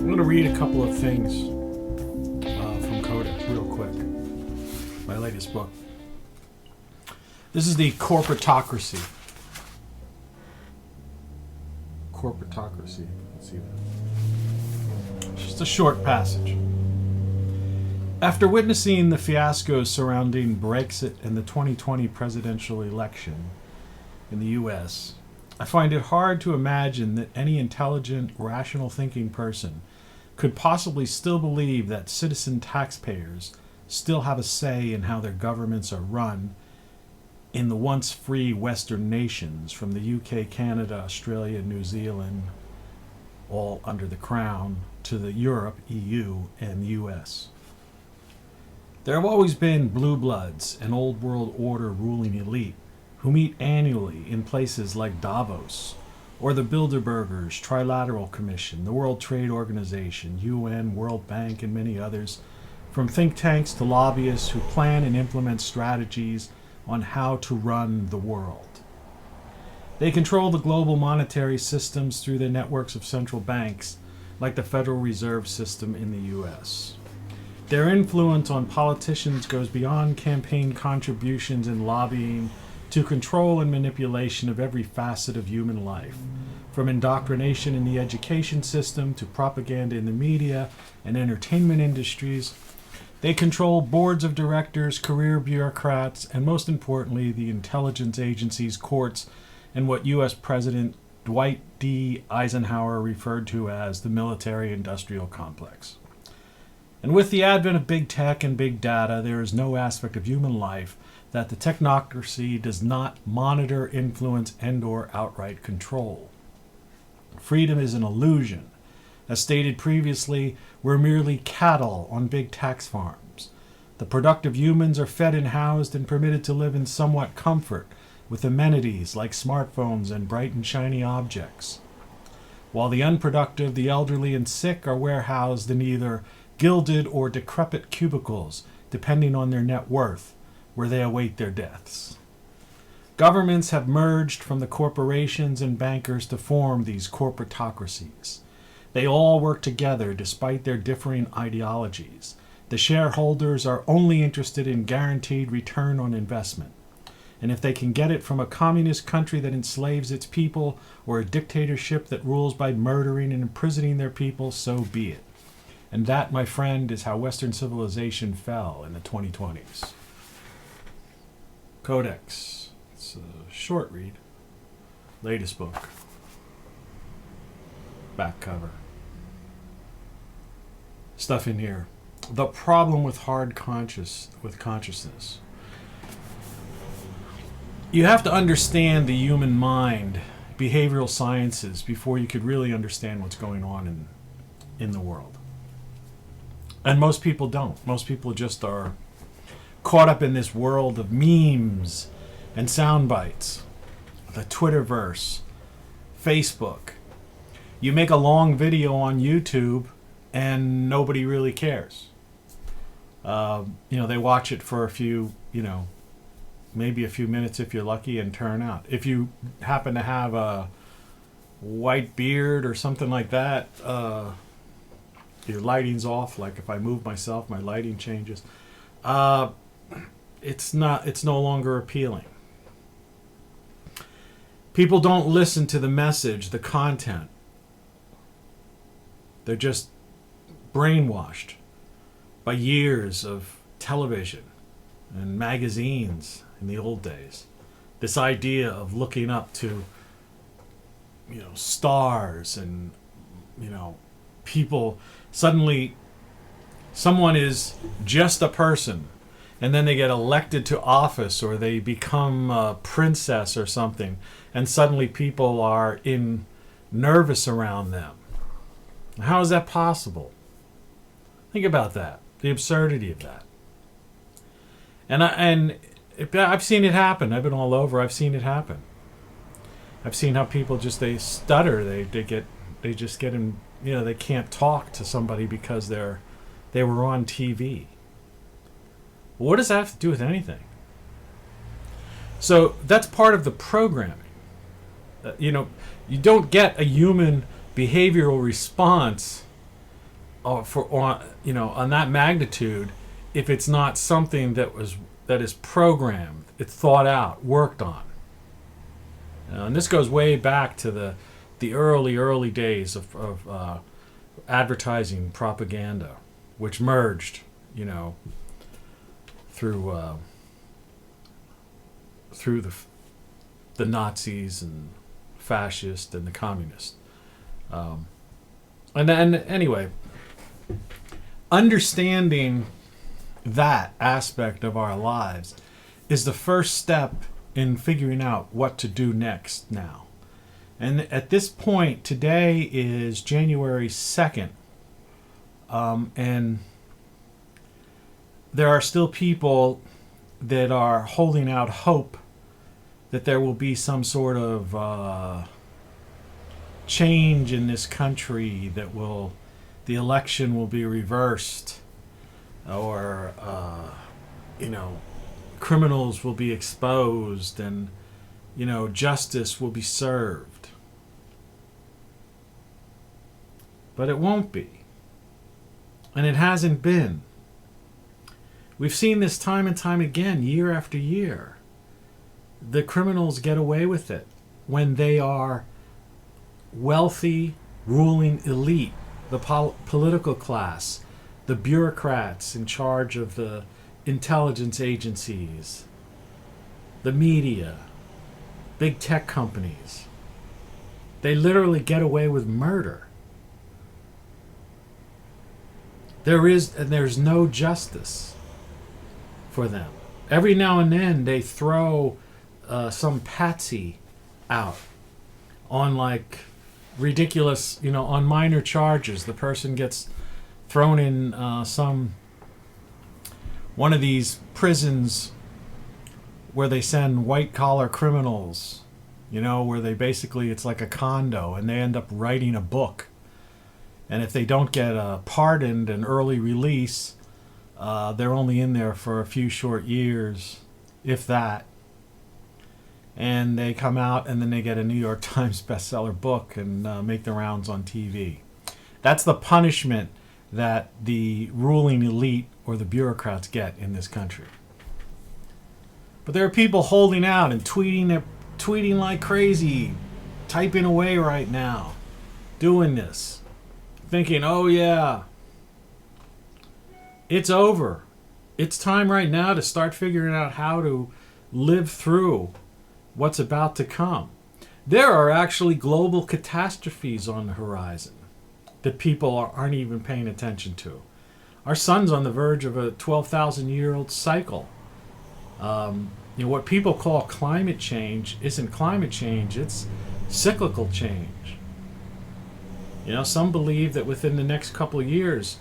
I'm going to read a couple of things from Codex real quick. My latest book. This is the Corporatocracy. Corporatocracy. Let's see that. Just a short passage. After witnessing the fiascos surrounding Brexit and the 2020 presidential election in the U.S., I find it hard to imagine that any intelligent, rational thinking person could possibly still believe that citizen taxpayers still have a say in how their governments are run in the once free Western nations, from the UK, Canada, Australia, New Zealand, all under the Crown, to the Europe, EU, and US. There have always been blue bloods, an old world order ruling elite, who meet annually in places like Davos, or the Bilderbergers Trilateral Commission, the World Trade Organization, UN, World Bank, and many others, from think tanks to lobbyists who plan and implement strategies on how to run the world. They control the global monetary systems through their networks of central banks, like the Federal Reserve System in the US. Their influence on politicians goes beyond campaign contributions and lobbying to control and manipulation of every facet of human life, from indoctrination in the education system to propaganda in the media and entertainment industries. They control boards of directors, career bureaucrats, and most importantly, the intelligence agencies, courts, and what U.S. President Dwight D. Eisenhower referred to as the military-industrial complex. And with the advent of big tech and big data, there is no aspect of human life that the technocracy does not monitor, influence, and/or outright control. Freedom is an illusion. As stated previously, we're merely cattle on big tax farms. The productive humans are fed and housed and permitted to live in somewhat comfort with amenities like smartphones and bright and shiny objects, while the unproductive, the elderly, and sick are warehoused in either gilded or decrepit cubicles, depending on their net worth, where they await their deaths. Governments have merged from the corporations and bankers to form these corporatocracies. They all work together despite their differing ideologies. The shareholders are only interested in guaranteed return on investment. And if they can get it from a communist country that enslaves its people, or a dictatorship that rules by murdering and imprisoning their people, so be it. And that, my friend, is how Western civilization fell in the 2020s. Codex. It's a short read. Latest book. Back cover. Stuff in here. The problem with consciousness. You have to understand the human mind, behavioral sciences, before you could really understand what's going on in the world. And most people don't. Most people just are caught up in this world of memes and sound bites, the Twitterverse, Facebook. You make a long video on YouTube and nobody really cares. They watch it for a few, maybe a few minutes if you're lucky, and turn out. If you happen to have a white beard or something like that, your lighting's off. Like if I move myself, my lighting changes. It's no longer appealing. People don't listen to the message, the content. They're just brainwashed by years of television and magazines in the old days. This idea of looking up to, stars and, people. Suddenly, someone is just a person, and then they get elected to office, or they become a princess or something, and suddenly people are nervous around them. How is that possible? Think about that. The absurdity of that. And I've seen it happen. I've been all over. I've seen it happen. I've seen how people they stutter. They just get in. They can't talk to somebody because they were on TV. What does that have to do with anything? So that's part of the programming. You don't get a human behavioral response on that magnitude, if it's not something that is programmed, it's thought out, worked on. And this goes way back to the early days of advertising propaganda, which merged, through the Nazis and fascists and the communists. And then anyway, understanding that aspect of our lives is the first step in figuring out what to do next now. And at this point, today is January 2nd, and there are still people that are holding out hope that there will be some sort of change in this country, that the election will be reversed, or criminals will be exposed, and justice will be served. But it won't be, and it hasn't been. We've seen this time and time again, year after year. The criminals get away with it when they are wealthy, ruling elite, the political class, the bureaucrats in charge of the intelligence agencies, the media, big tech companies. They literally get away with murder. There's no justice for them. Every now and then they throw some patsy out on ridiculous, on minor charges. The person gets thrown in one of these prisons where they send white collar criminals, where they basically, it's like a condo, and they end up writing a book. And if they don't get pardoned and early release, they're only in there for a few short years, if that. And they come out, and then they get a New York Times bestseller book and make the rounds on TV. That's the punishment that the ruling elite or the bureaucrats get in this country. But there are people holding out and tweeting like crazy, typing away right now, doing this, thinking, oh yeah, it's over. It's time right now to start figuring out how to live through what's about to come. There are actually global catastrophes on the horizon that people aren't even paying attention to. Our sun's on the verge of a 12,000-year-old cycle. What people call climate change isn't climate change, it's cyclical change. Some believe that within the next couple of years,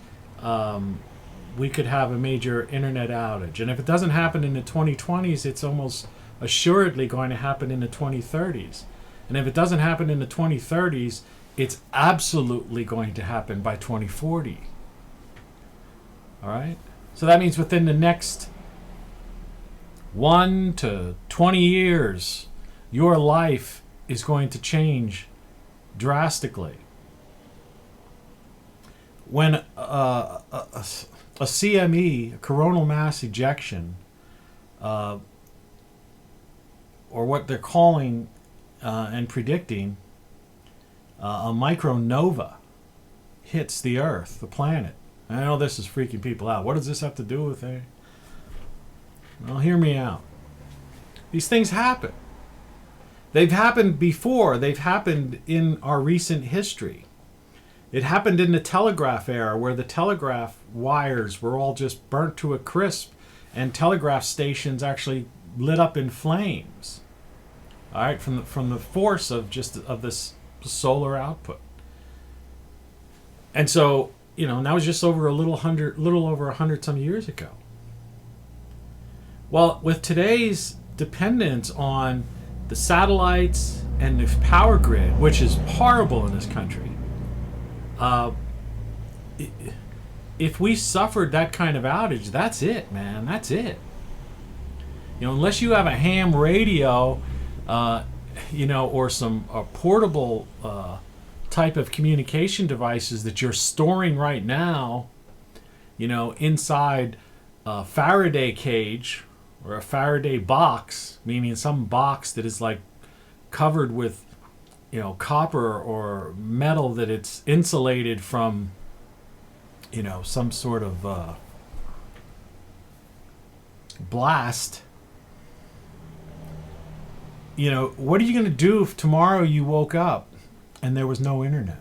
we could have a major internet outage. And if it doesn't happen in the 2020s, it's almost assuredly going to happen in the 2030s. And if it doesn't happen in the 2030s, it's absolutely going to happen by 2040. All right? So that means within the next 1 to 20 years, your life is going to change drastically. When a CME, a coronal mass ejection, or what they're calling and predicting a micronova hits the Earth, the planet. I know this is freaking people out. What does this have to do with it? Well, hear me out. These things happen. They've happened before. They've happened in our recent history. It happened in the telegraph era, where the telegraph wires were all just burnt to a crisp, and telegraph stations actually lit up in flames. All right, from the force of this solar output. And so, and that was just over a little over 100 some years ago. Well, with today's dependence on the satellites and the power grid, which is horrible in this country, if we suffered that kind of outage, that's it, man. That's it. Unless you have a ham radio, or some portable type of communication devices that you're storing right now, inside a Faraday cage or a Faraday box, meaning some box that is like covered with, copper or metal that it's insulated from, some sort of blast. What are you going to do if tomorrow you woke up and there was no internet?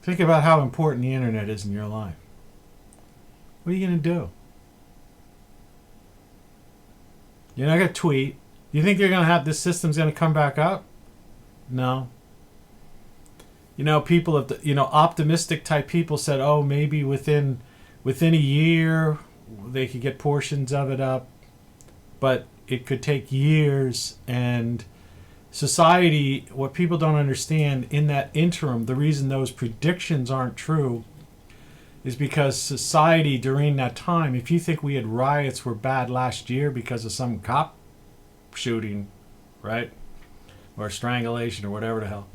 Think about how important the internet is in your life. What are you going to do? You're not going to tweet. You think you're going to have this system's going to come back up? No. People of optimistic type people said, oh, maybe within a year they could get portions of it up, but it could take years. And society, what people don't understand in that interim, the reason those predictions aren't true is because society during that time, if you think we had riots were bad last year because of some cop shooting, right, or strangulation or whatever the hell,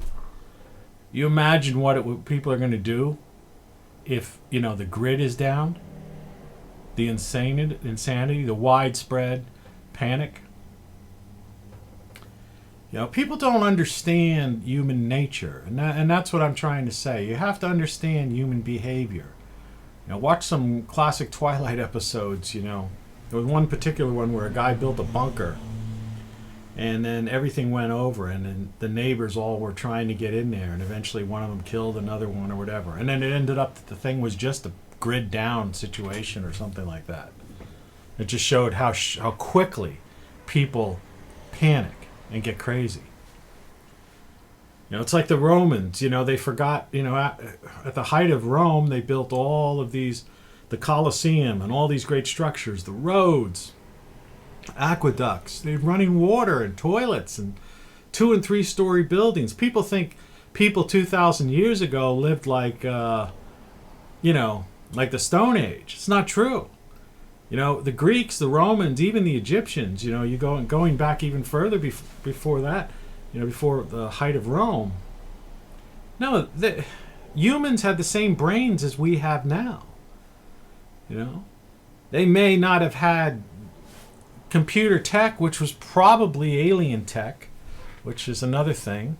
you imagine what people are going to do if the grid is down, the insanity, the widespread panic. People don't understand human nature, and that's what I'm trying to say. You have to understand human behavior. Watch some classic Twilight episodes. There was one particular one where a guy built a bunker, and then everything went over, and then the neighbors all were trying to get in there, and eventually one of them killed another one or whatever. And then it ended up that the thing was just a grid down situation or something like that. It just showed how quickly people panic and get crazy. It's like the Romans. They forgot. At the height of Rome, they built all of the Colosseum and all these great structures, the roads, aqueducts, they're running water and toilets and 2- and 3-story buildings. People think people 2,000 years ago lived like the Stone Age. It's not true. The Greeks, the Romans, even the Egyptians, going back even further before that, before the height of Rome. No, humans had the same brains as we have now. They may not have had computer tech, which was probably alien tech, which is another thing.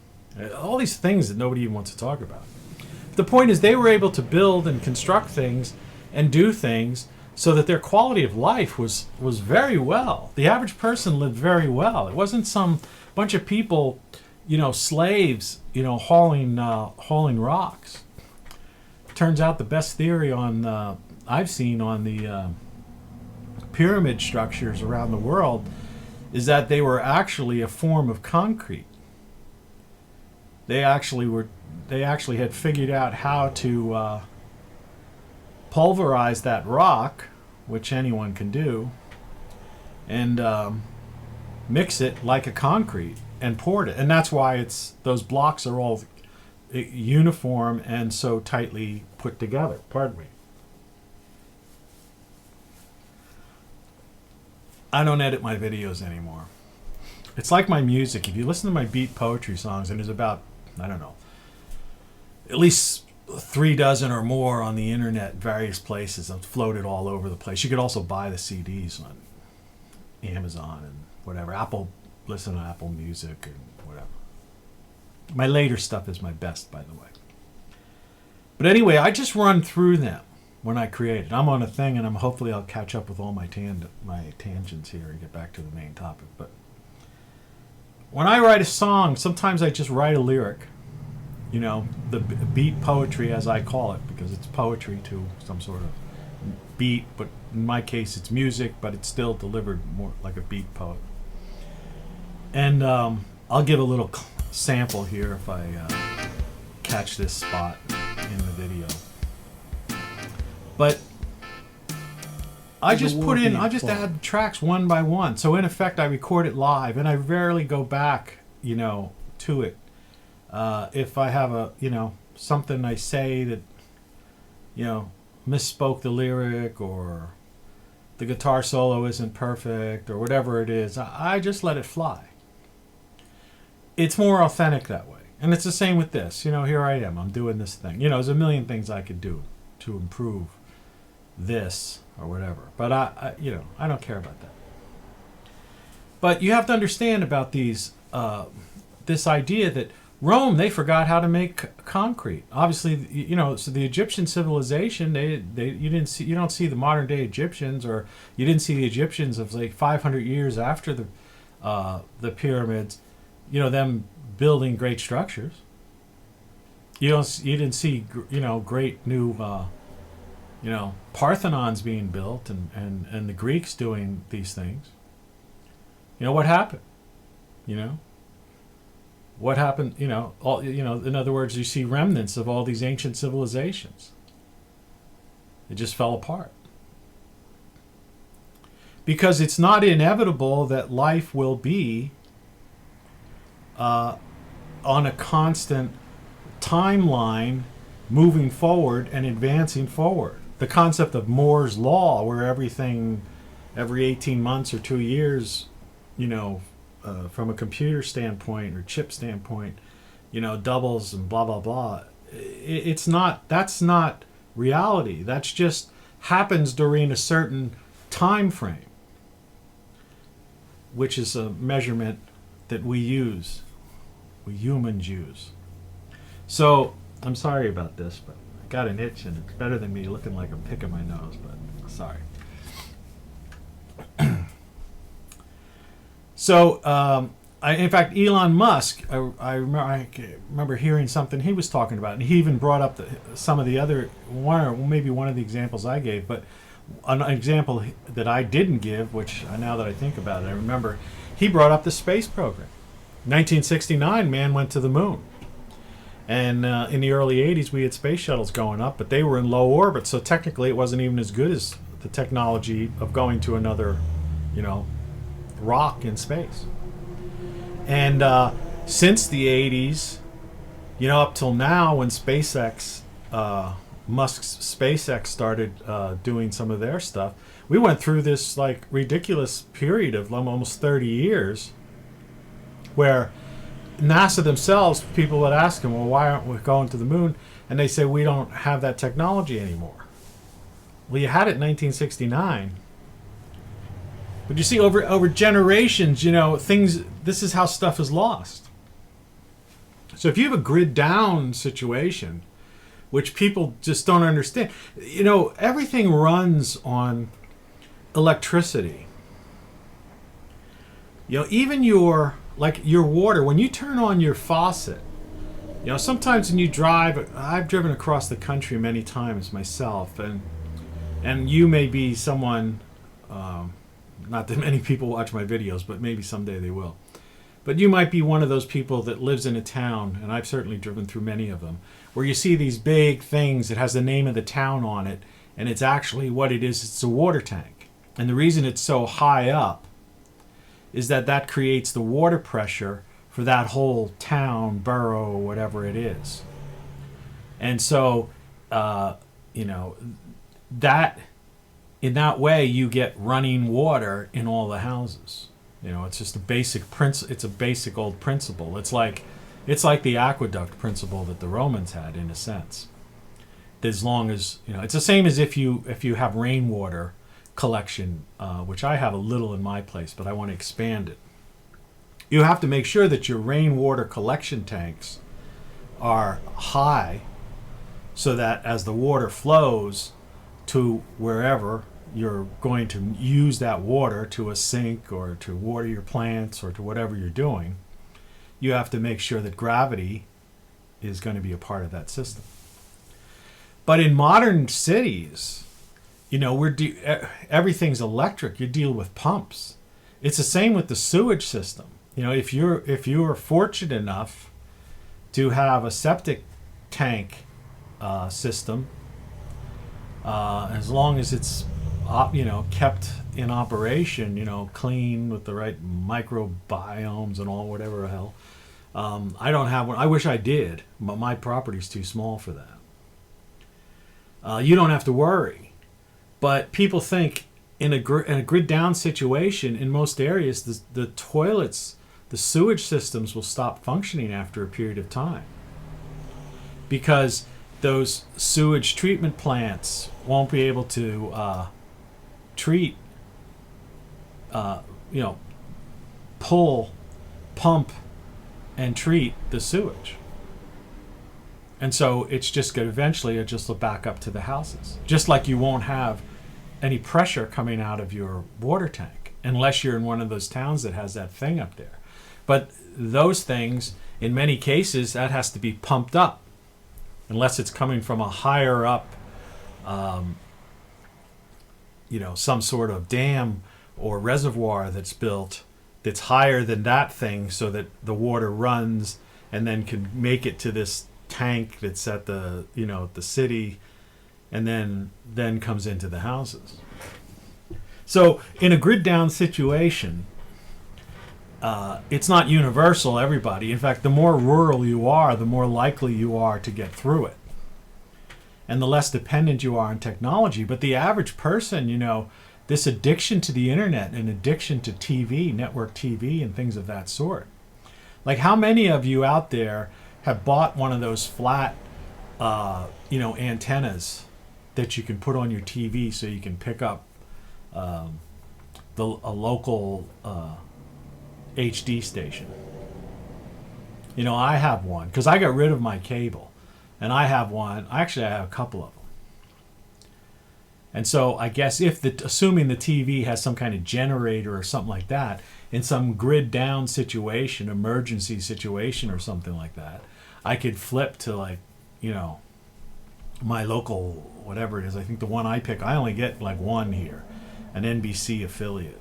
All these things that nobody even wants to talk about. The point is they were able to build and construct things and do things so that their quality of life was very well. The average person lived very well. It wasn't some bunch of people, slaves, hauling rocks. Turns out the best theory I've seen on the pyramid structures around the world is that they were actually a form of concrete. They actually had figured out how to pulverize that rock, which anyone can do, and mix it like a concrete and poured it. And that's why those blocks are all uniform and so tightly put together. Pardon me. I don't edit my videos anymore. It's like my music. If you listen to my beat poetry songs, and there's about, I don't know, at least 3 dozen or more on the internet, various places. I'm floated all over the place. You could also buy the CDs on Amazon and whatever. Listen to Apple Music and whatever. My later stuff is my best, by the way. But anyway, I just run through them when I create it. I'm on a thing, and hopefully I'll catch up with all my tangents here and get back to the main topic. But when I write a song, sometimes I just write a lyric. The beat poetry, as I call it, because it's poetry to some sort of beat, but in my case it's music, but it's still delivered more like a beat poet. And I'll give a little sample here if I catch this spot in the video. But I just add tracks one by one. So in effect, I record it live, and I rarely go back, to it. If I have something I say that, misspoke the lyric, or the guitar solo isn't perfect, or whatever it is, I just let it fly. it's more authentic that way. And it's the same with this. You know, here I am. I'm doing this thing. You know, there's a million things I could do to improve this or whatever. But I don't care about that. But you have to understand about these this idea that Rome, they forgot how to make concrete. Obviously, you know, so the Egyptian civilization, you don't see the modern day Egyptians, or you didn't see the Egyptians of like 500 years after the pyramids, you know, them building great structures. You didn't see, you know, great new you know, Parthenons being built, and the Greeks doing these things. You know what happened? You know what happened? You know, in other words, you see remnants of all these ancient civilizations. It just fell apart. Because it's not inevitable that life will be on a constant timeline moving forward and advancing forward. The concept of Moore's law, where everything every 18 months or 2 years, you know, from a computer standpoint or chip standpoint, you know, doubles and blah, blah, blah. That's not reality. That's just happens during a certain time frame, which is a measurement that we humans use. So I'm sorry about this, but I got an itch, and it's better than me looking like I'm picking my nose, but sorry. So, in fact, Elon Musk, I remember hearing something he was talking about, and he even brought up some of the other, maybe one of the examples I gave, but an example that I didn't give, which now that I think about it, I remember, he brought up the space program. 1969, man went to the moon. And in the early 80s, we had space shuttles going up, but they were in low orbit, so technically it wasn't even as good as the technology of going to another, you know, rock in space. And since the 80s, you know, up till now, when SpaceX, Musk's SpaceX started doing some of their stuff, we went through this like ridiculous period of almost 30 years where NASA themselves, people would ask them, well, why aren't we going to the moon? And they say, we don't have that technology anymore. Well, you had it in 1969. But you see, over generations, you know, this is how stuff is lost. So if you have a grid down situation, which people just don't understand, you know, everything runs on electricity. You know, even your water, when you turn on your faucet, you know, sometimes when you drive, I've driven across the country many times myself, and you may be someone, not that many people watch my videos, but maybe someday they will. But you might be one of those people that lives in a town, and I've certainly driven through many of them, where you see these big things that has the name of the town on it, and it's actually what it is, it's a water tank. And the reason it's so high up is that creates the water pressure for that whole town, borough, whatever it is. And so, you know, that in that way you get running water in all the houses. You know, it's just a basic it's a basic old principle. It's like the aqueduct principle that the Romans had, in a sense. As long as, you know, it's the same as if you have rainwater collection, which I have a little in my place, but I want to expand it. You have to make sure that your rainwater collection tanks are high, so that as the water flows to wherever you're going to use that water, to a sink or to water your plants or to whatever you're doing, you have to make sure that gravity is going to be a part of that system. But in modern cities, you know, everything's electric. You deal with pumps. It's the same with the sewage system. You know, if you're fortunate enough to have a septic tank system, as long as it's you know, kept in operation, you know, clean with the right microbiomes and all whatever the hell. I don't have one. I wish I did, but my property's too small for that. You don't have to worry. But people think in a grid down situation, in most areas, the toilets the sewage systems will stop functioning after a period of time, because those sewage treatment plants won't be able to treat, you know, pull, pump, and treat the sewage. And so it's just going to eventually it just will back up to the houses. Just like you won't have any pressure coming out of your water tank unless you're in one of those towns that has that thing up there. But those things, in many cases, that has to be pumped up unless it's coming from a higher up, you know, some sort of dam or reservoir that's built that's higher than that thing, so that the water runs and then can make it to this tank that's at the, you know, the city, and then comes into the houses. So in a grid down situation, it's not universal, everybody. In fact, the more rural you are, the more likely you are to get through it, and the less dependent you are on technology. But the average person, you know, this addiction to the internet and addiction to TV, network TV, and things of that sort. Like, how many of you out there have bought one of those flat, you know, antennas that you can put on your TV so you can pick up a local HD station? You know, I have one because I got rid of my cable, and I have one. Actually, I have a couple of them. And so I guess assuming the TV has some kind of generator or something like that, in some grid down situation, emergency situation or something like that, I could flip to, like, you know, my local, whatever it is. I think the one I pick, I only get like one here, an NBC affiliate.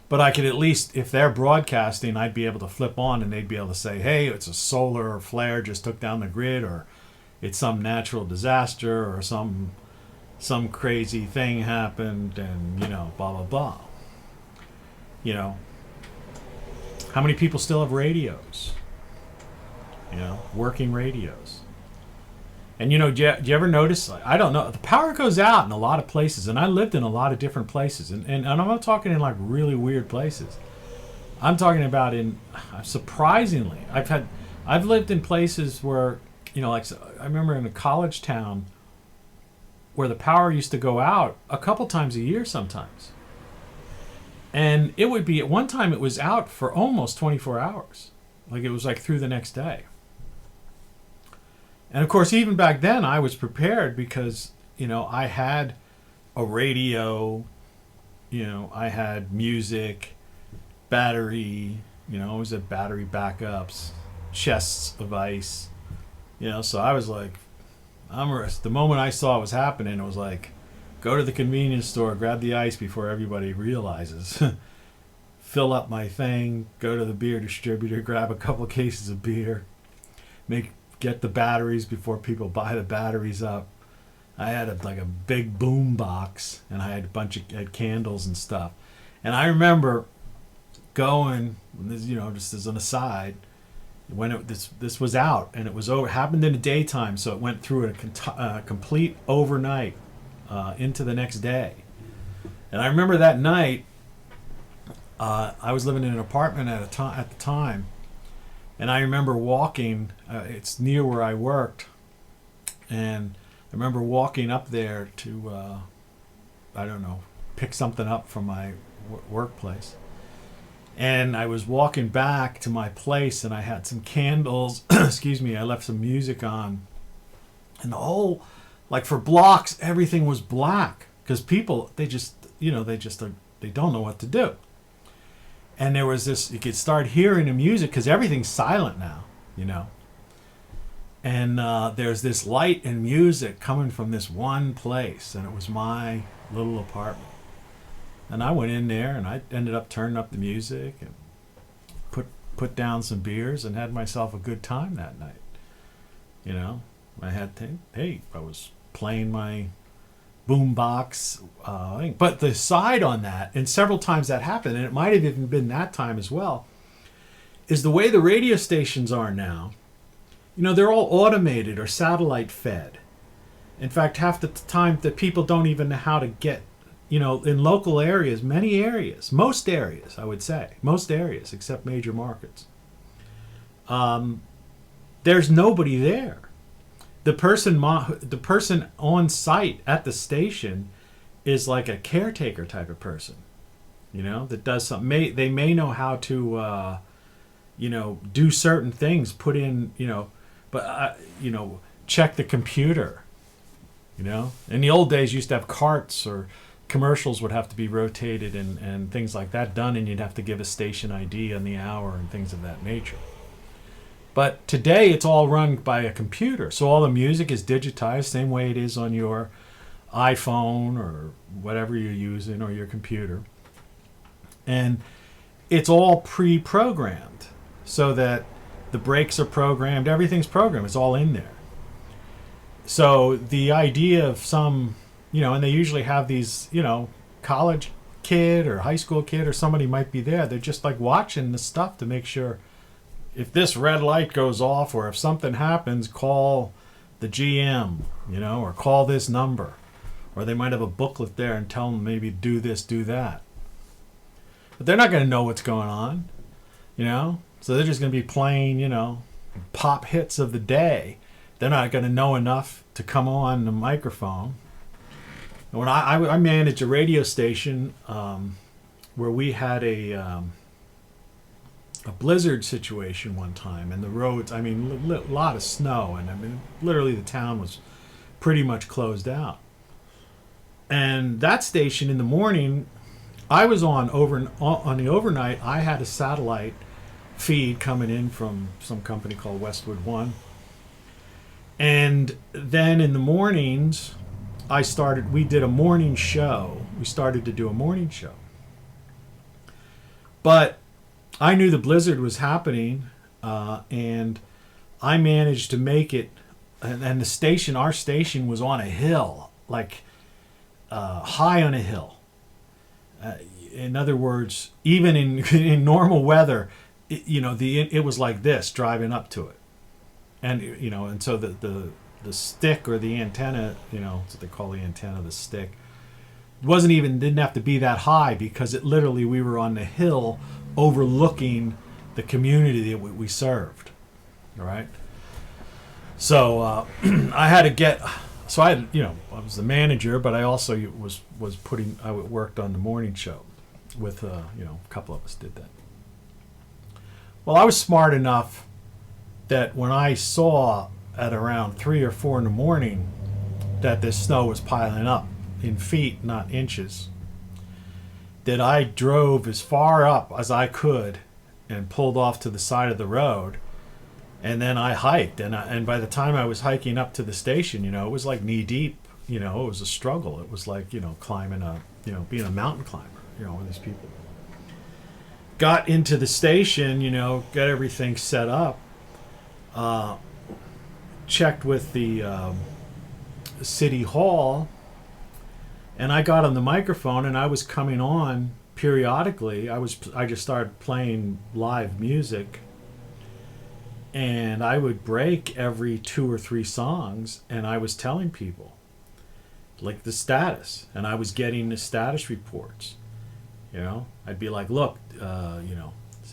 But I could at least, if they're broadcasting, I'd be able to flip on and they'd be able to say, hey, it's a solar flare just took down the grid, or it's some natural disaster, or some crazy thing happened, and, you know, blah, blah, blah. You know, how many people still have radios? You know, working radios. And, you know, do you ever notice, I don't know, the power goes out in a lot of places, and I lived in a lot of different places, and I'm not talking in, like, really weird places. I'm talking about in, surprisingly, I've lived in places where, you know, like, I remember in a college town where the power used to go out a couple times a year sometimes. And it would be, at one time it was out for almost 24 hours. Like, it was like through the next day. And of course, even back then I was prepared because, you know, I had a radio, you know, I had music, battery, you know, I always had battery backups, chests of ice, you know, so I was like, the moment I saw it was happening, it was like, go to the convenience store, grab the ice before everybody realizes, fill up my thing, go to the beer distributor, grab a couple cases of beer, get the batteries before people buy the batteries up. I had a big boom box, and I had had candles and stuff. And I remember going, you know, just as an aside, when this was out and it was over, happened in the daytime, so it went through a complete overnight into the next day. And I remember that night, I was living in an apartment at the time, and I remember walking. It's near where I worked, and I remember walking up there to, I don't know, pick something up from my workplace. And I was walking back to my place, and I had some candles. Excuse me. I left some music on, and the whole, like, for blocks, everything was black because people, they don't know what to do. And there was this, you could start hearing the music because everything's silent now, you know. And there's this light and music coming from this one place, and it was my little apartment. And I went in there, and I ended up turning up the music and put down some beers and had myself a good time that night. You know, I was playing my boombox thing. But the side on that, and several times that happened, and it might have even been that time as well, is the way the radio stations are now. You know, they're all automated or satellite fed. In fact, half the time the people don't even know how to get in local areas, many areas, most areas, I would say, most areas except major markets, there's nobody there. The person on site at the station is like a caretaker type of person, that does something. They may know how to, do certain things, put in, but check the computer. In the old days, you used to have carts, or commercials would have to be rotated and things like that done, and you'd have to give a station ID on the hour and things of that nature. But today, it's all run by a computer. So all the music is digitized, same way it is on your iPhone or whatever you're using, or your computer. And it's all pre-programmed so that the breaks are programmed, everything's programmed, it's all in there. So the idea of some, and they usually have these, college kid or high school kid or somebody might be there. They're just like watching the stuff to make sure if this red light goes off, or if something happens, call the GM, or call this number. Or they might have a booklet there and tell them maybe do this, do that. But they're not going to know what's going on, So they're just going to be playing, pop hits of the day. They're not going to know enough to come on the microphone. When I managed a radio station where we had a blizzard situation one time, and the roads, a lot of snow, and literally the town was pretty much closed out. And that station in the morning, I was on the overnight. I had a satellite feed coming in from some company called Westwood One. And then in the mornings, we did a morning show. We started to do a morning show. But I knew the blizzard was happening, and I managed to make it, and our station was on a hill, like high on a hill. In other words, even in normal weather, it was like this driving up to it. And and so the stick, or the antenna, that's what they call the antenna, the stick, didn't have to be that high, because we were on the hill overlooking the community that we served. All right. So I was the manager, but I also I worked on the morning show with a couple of us did that. Well, I was smart enough that when I saw at around 3 or 4 in the morning that this snow was piling up in feet, not inches, that I drove as far up as I could and pulled off to the side of the road, and then I hiked. And by the time I was hiking up to the station, it was like knee deep. It was a struggle. It was like climbing being a mountain climber. With these people. Got into the station, got everything set up. Checked with the city hall, and I got on the microphone, and I was coming on periodically. I just started playing live music, and I would break every 2 or 3 songs, and I was telling people like the status, and I was getting the status reports. I'd be like, look,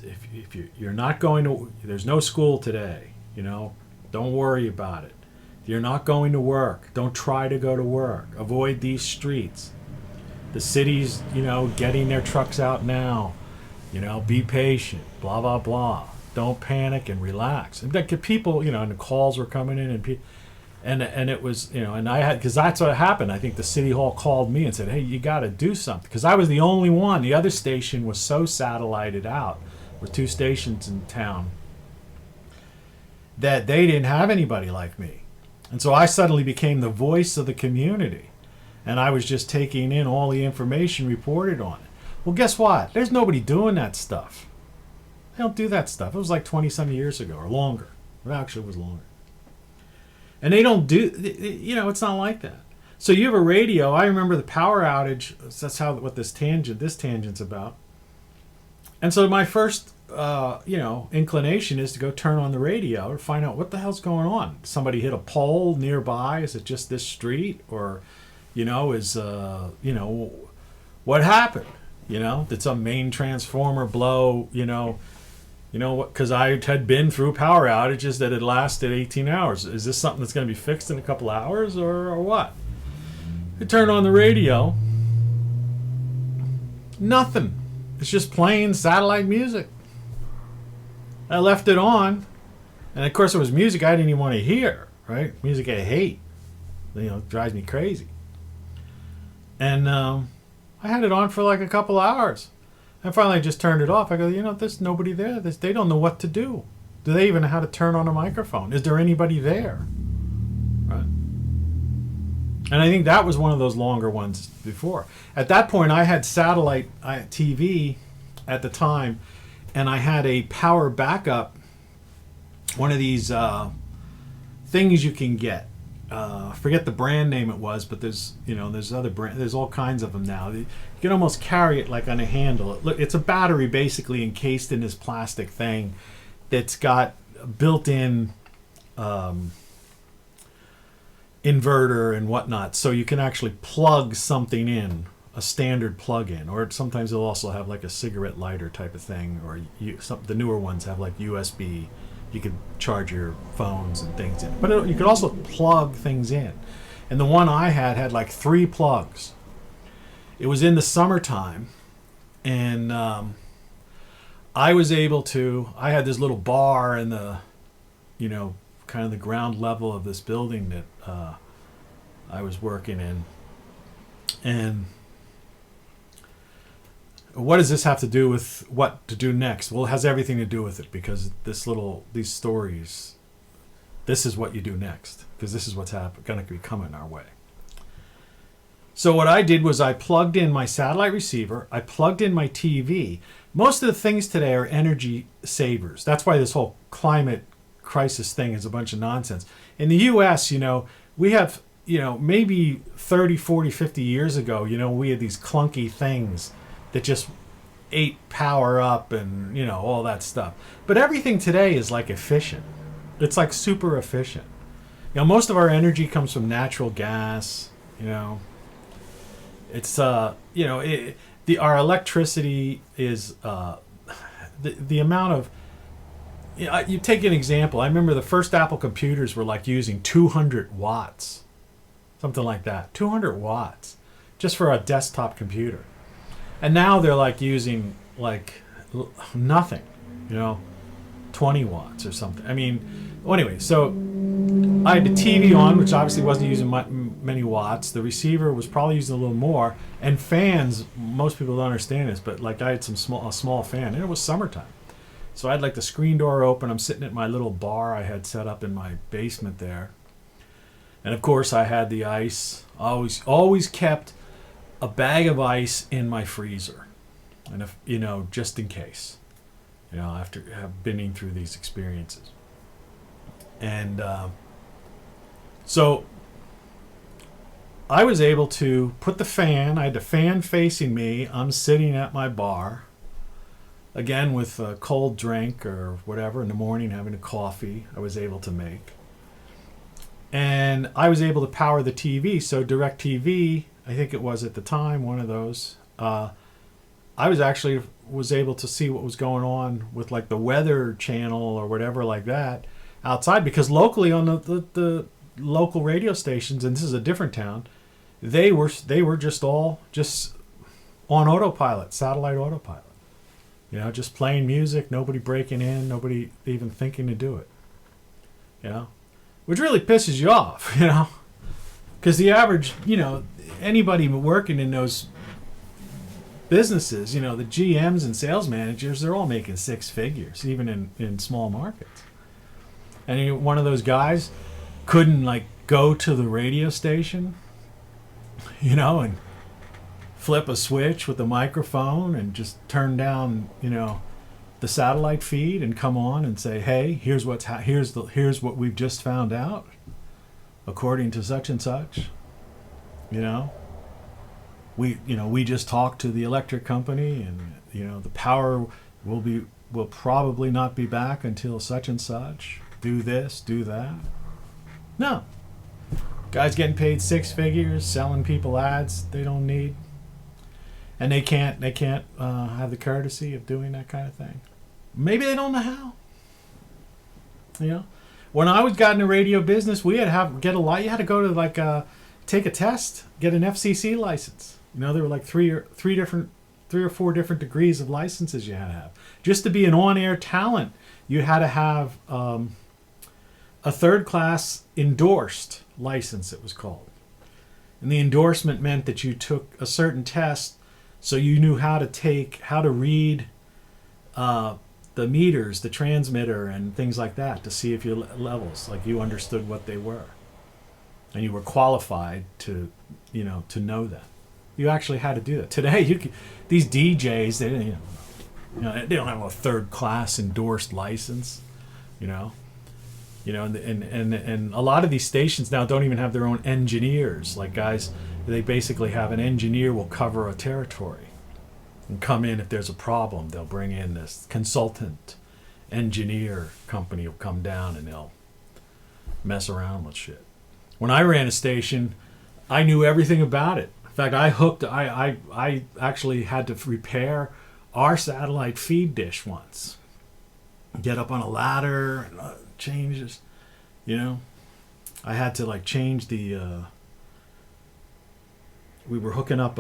if you're not going to, there's no school today, don't worry about it. If you're not going to work, don't try to go to work. Avoid these streets. The city's, getting their trucks out now. Be patient, blah, blah, blah. Don't panic and relax. And people, and the calls were coming in, and it was, and I had, because that's what happened. I think the city hall called me and said, hey, you got to do something. Because I was the only one. The other station was so satellited out. There were 2 stations in town that they didn't have anybody like me. And so I suddenly became the voice of the community. And I was just taking in all the information reported on it. Well, guess what? There's nobody doing that stuff. They don't do that stuff. It was like 20-some years ago, or longer. Well, actually, it was longer. And they don't do, it's not like that. So you have a radio. I remember the power outage. That's what this tangent's about. And so my first, inclination is to go turn on the radio or find out what the hell's going on. Somebody hit a pole nearby. Is it just this street? Or, What happened? You know, did some main transformer blow? You know what? Because I had been through power outages that had lasted 18 hours. Is this something that's going to be fixed in a couple hours, or what? I turned on the radio. Nothing. It's just playing satellite music. I left it on, and of course it was music I didn't even want to hear. Right? Music I hate. You know, it drives me crazy. And I had it on for like a couple hours. And finally I just turned it off. I go, there's nobody there. They don't know what to do. Do they even know how to turn on a microphone? Is there anybody there? Right? And I think that was one of those longer ones before. At that point, I had satellite TV at the time, and I had a power backup, one of these things you can get. Forget the brand name it was, but there's there's all kinds of them now. You can almost carry it like on a handle. It's a battery basically encased in this plastic thing that's got built-in inverter and whatnot, so you can actually plug something in, a standard plug-in, or sometimes they'll also have like a cigarette lighter type of thing, or the newer ones have like USB. You could charge your phones and things in. But you could also plug things in. And the one I had like 3 plugs. It was in the summertime. And I was able to, I had this little bar in the, kind of the ground level of this building that I was working in. And what does this have to do with what to do next? Well, it has everything to do with it, because these stories, this is what you do next, because this is what's going to be coming our way. So what I did was I plugged in my satellite receiver, I plugged in my TV. Most of the things today are energy savers. That's why this whole climate crisis thing is a bunch of nonsense. In the U.S., we have, maybe 30, 40, 50 years ago, we had these clunky things that just ate power up and, all that stuff. But everything today is like efficient. It's like super efficient. Most of our energy comes from natural gas, It's, our electricity is, the amount of, you take an example. I remember the first Apple computers were like using 200 watts, something like that. 200 watts just for a desktop computer. And now they're like using like nothing, 20 watts or something. I mean, well, anyway, so I had the TV on, which obviously wasn't using many watts. The receiver was probably using a little more. And fans, most people don't understand this, but like I had a small fan, and it was summertime. So I had like the screen door open. I'm sitting at my little bar I had set up in my basement there. And of course I had the ice. Always kept a bag of ice in my freezer, and if just in case, after have been through these experiences. And so I was able to put the fan. I had the fan facing me. I'm sitting at my bar, again with a cold drink or whatever in the morning, having a coffee I was able to make, and I was able to power the TV. So DirecTV, I think it was at the time, one of those. I was able to see what was going on with like the weather channel or whatever like that outside, because locally on the local radio stations, and this is a different town, they were just all on autopilot, satellite autopilot. Just playing music, nobody breaking in, nobody even thinking to do it. Which really pisses you off, because the average, anybody working in those businesses, the GMs and sales managers, they're all making 6 figures, even in small markets. And one of those guys couldn't like go to the radio station, and flip a switch with a microphone and just turn down, the satellite feed and come on and say, hey, here's what we've just found out, according to such and such. We just talked to the electric company, and the power will probably not be back until such and such. Do this, do that. No. Guys getting paid 6 figures, selling people ads they don't need. and they can't have the courtesy of doing that kind of thing. Maybe they don't know how. You know, when I got in the radio business, we had to get a lot. You had to go to take a test, get an FCC license. You know, there were like three or four different degrees of licenses you had to have. Just to be an on-air talent, you had to have a third-class endorsed license, it was called. And the endorsement meant that you took a certain test so you knew how to read the meters, the transmitter, and things like that to see if your levels, like you understood what they were. And you were qualified to know that. You actually had to do that. Today, these DJs, they don't have a third-class endorsed license, and a lot of these stations now don't even have their own engineers. Like guys, they basically have an engineer will cover a territory and come in if there's a problem. They'll bring in this consultant engineer company will come down and they'll mess around with shit. When I ran a station, I knew everything about it. In fact, I actually had to repair our satellite feed dish once. Get up on a ladder and change this, I had to change the. We were hooking up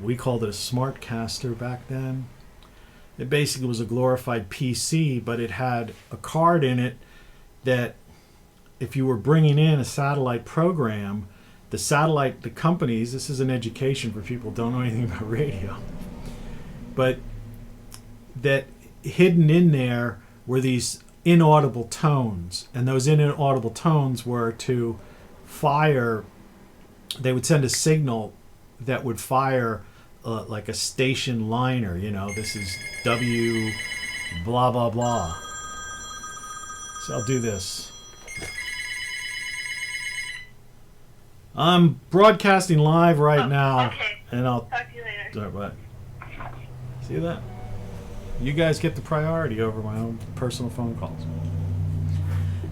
we called it a Smartcaster back then. It basically was a glorified PC, but it had a card in it that if you were bringing in a satellite program, the companies, this is an education for people who don't know anything about radio, but that hidden in there were these inaudible tones, and those inaudible tones were to fire. They would send a signal that would fire like a station liner. This is W blah blah blah. So I'll do this. I'm broadcasting live right now, okay. And I'll talk to you later. Right. See that? You guys get the priority over my own personal phone calls.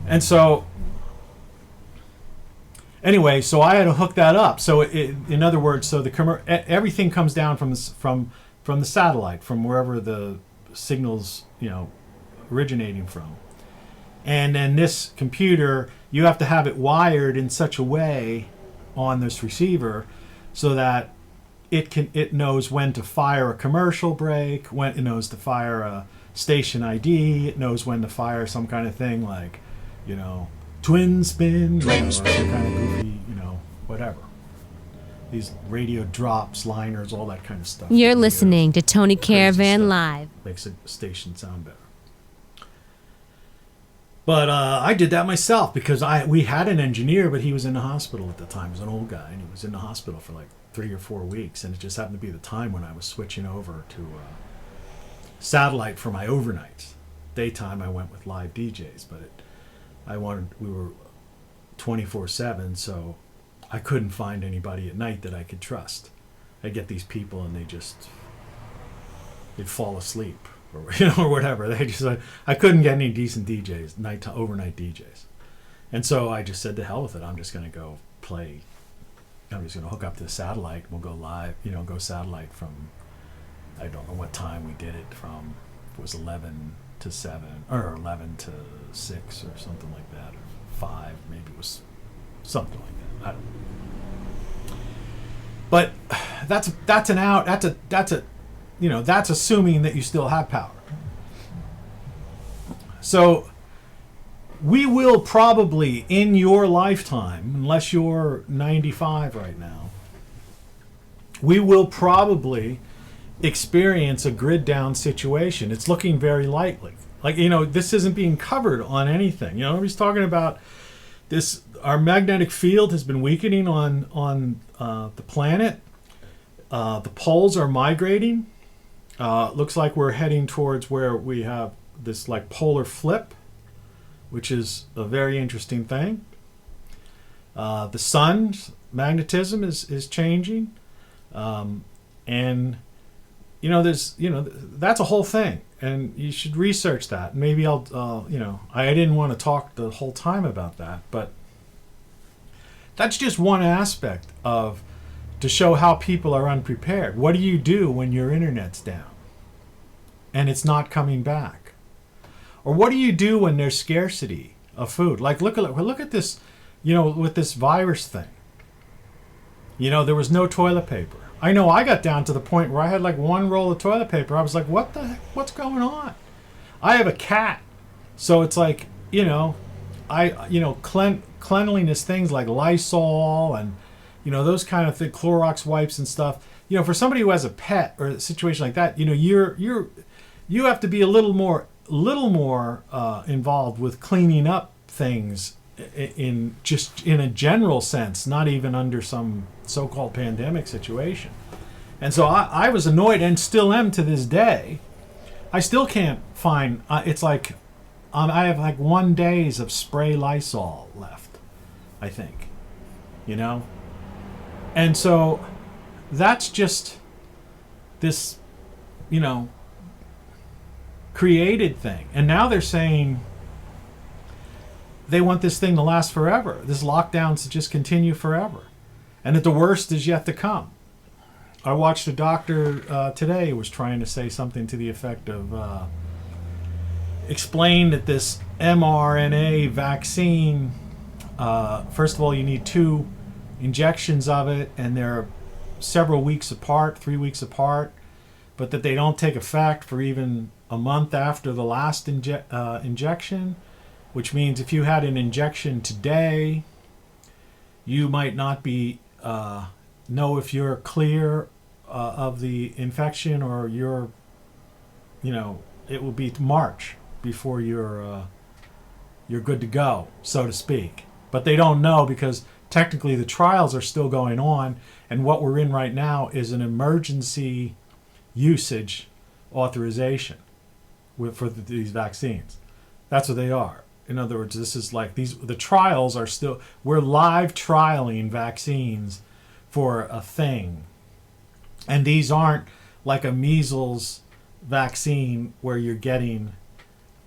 And so, anyway, so I had to hook that up. So, in other words, so everything comes down from the satellite, from wherever the signal's originating from. And then this computer, you have to have it wired in such a way on this receiver so that it knows when to fire a commercial break, when it knows to fire a station ID, it knows when to fire some kind of thing like, twin spin, or some kind of goofy, whatever. These radio drops, liners, all that kind of stuff. You're listening to Tony Caravan Live. Makes a station sound better. But I did that myself because we had an engineer, but he was in the hospital at the time. He was an old guy, and he was in the hospital for 3 or 4 weeks, and it just happened to be the time when I was switching over to satellite for my overnights. Daytime, I went with live DJs, but we were 24/7, so I couldn't find anybody at night that I could trust. I'd get these people, and they'd fall asleep. Or whatever. I couldn't get any decent DJs, overnight DJs. And so I just said, to hell with it. I'm just going to go play. I'm just going to hook up to the satellite. We'll go live, go satellite from, I don't know what time we did it from. It was 11 to 7 or 11 to 6 or something like that, or 5, maybe it was something like that. I don't know. But that's assuming that you still have power. So we will probably, in your lifetime, unless you're 95 right now, we will probably experience a grid down situation. It's looking very likely. This isn't being covered on anything. Everybody's talking about this. Our magnetic field has been weakening on the planet. The poles are migrating. Looks like we're heading towards where we have this polar flip, which is a very interesting thing. The sun's magnetism is changing, and that's a whole thing, and you should research that. Maybe I didn't want to talk the whole time about that, but that's just one aspect of to show how people are unprepared. What do you do when your internet's down and it's not coming back? Or what do you do when there's scarcity of food? Like look at this, with this virus thing. There was no toilet paper. I know I got down to the point where I had like one roll of toilet paper. I was like, what the heck? What's going on? I have a cat. So it's like, cleanliness things like Lysol and, those kind of things, Clorox wipes and stuff. For somebody who has a pet or a situation like that, you have to be a little more involved with cleaning up things in a general sense, not even under some so-called pandemic situation. And so I was annoyed and still am to this day. I still can't find, it's like, I have like 1 days of spray Lysol left, I think, And so that's just this, created thing. And now they're saying they want this thing to last forever. This lockdown to just continue forever. And that the worst is yet to come. I watched a doctor today who was trying to say something to the effect of, explain that this mRNA vaccine, first of all, you need 2 injections of it, and they're several weeks apart, 3 weeks apart, but that they don't take effect for even a month after the last injection, which means if you had an injection today, you might not be know if you're clear of the infection, or you're, it will be March before you're good to go, so to speak. But they don't know because technically the trials are still going on, and what we're in right now is an emergency usage authorization for these vaccines. That's what they are. In other words, this is like the trials are still, we're live trialing vaccines for a thing. And these aren't like a measles vaccine where you're getting,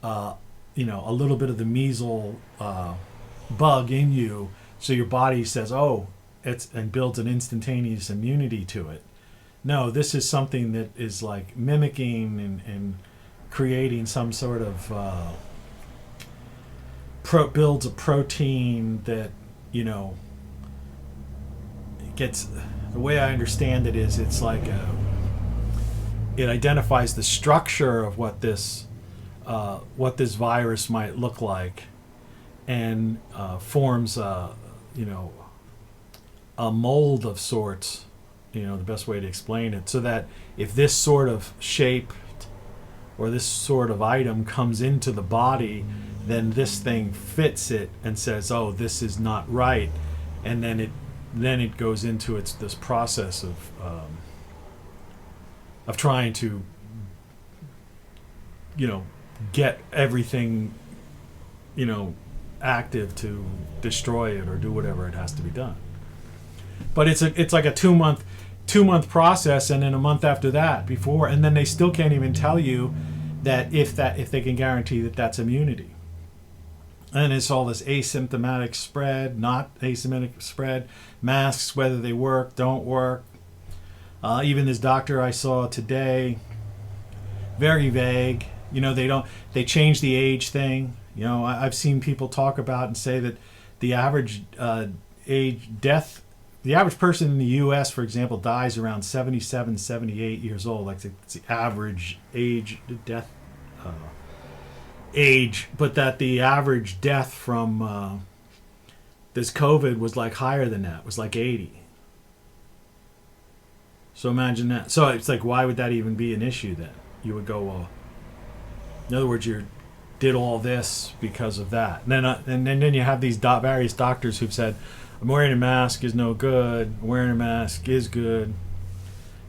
a little bit of the measles bug in you, so your body says, oh, and builds an instantaneous immunity to it. No, this is something that is like mimicking and creating some sort of builds a protein that, gets, the way I understand it is it's like it identifies the structure of what this virus might look like, and forms a mold of sorts, the best way to explain it, so that if this sort of shape or this sort of item comes into the body, then this thing fits it and says, oh, this is not right, and then it goes into this process of trying to get everything active to destroy it or do whatever it has to be done. But it's like a 2 month process, and then a month after that before, and then they still can't even tell you that if they can guarantee that that's immunity. And it's all this asymptomatic spread, not asymptomatic spread, masks, whether they work, don't work. Even this doctor I saw today, very vague. They changed the age thing. I've seen people talk about and say that the average the average person in the U.S., for example, dies around 77, 78 years old. Like it's the average death age, but that the average death from this COVID was like higher than that. It was like 80. So imagine that. So it's like, why would that even be an issue then? You would go, well, in other words, you did all this because of that. And then you have these various doctors who've said, I'm wearing a mask is no good. Wearing a mask is good.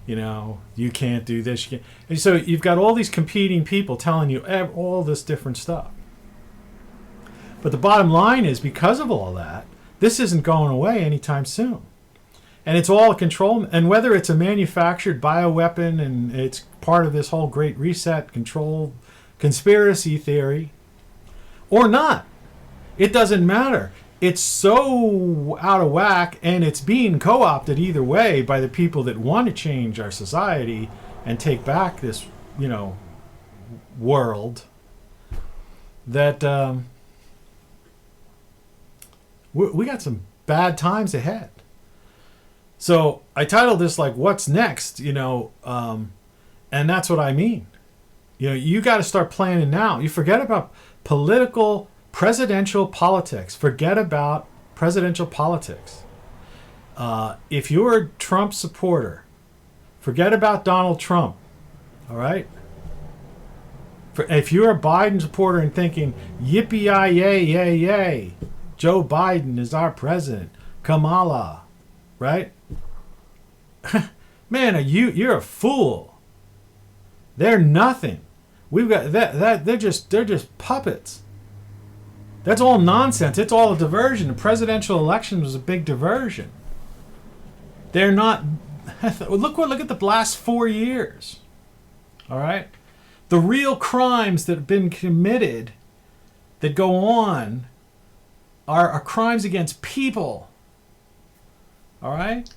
You can't do this. You can't. And so you've got all these competing people telling you all this different stuff. But the bottom line is, because of all that, this isn't going away anytime soon. And it's all a control. And whether it's a manufactured bioweapon and it's part of this whole Great Reset control conspiracy theory or not, it doesn't matter. it's so out of whack, and it's being co-opted either way by the people that want to change our society and take back this, world, that we got some bad times ahead. So I titled this like, "What's next?" And that's what I mean. You got to start planning now. You forget about presidential politics. Forget about presidential politics. If you're a Trump supporter, forget about Donald Trump. All right? If you're a Biden supporter and thinking, yippee-yi-yay, yay, yay, Joe Biden is our president, Kamala, right? Man, you're a fool. They're nothing. We've got that they're just puppets. That's all nonsense. It's all a diversion. The presidential election was a big diversion. They're not. Look at the last 4 years. All right, the real crimes that have been committed, that go on, are crimes against people. All right.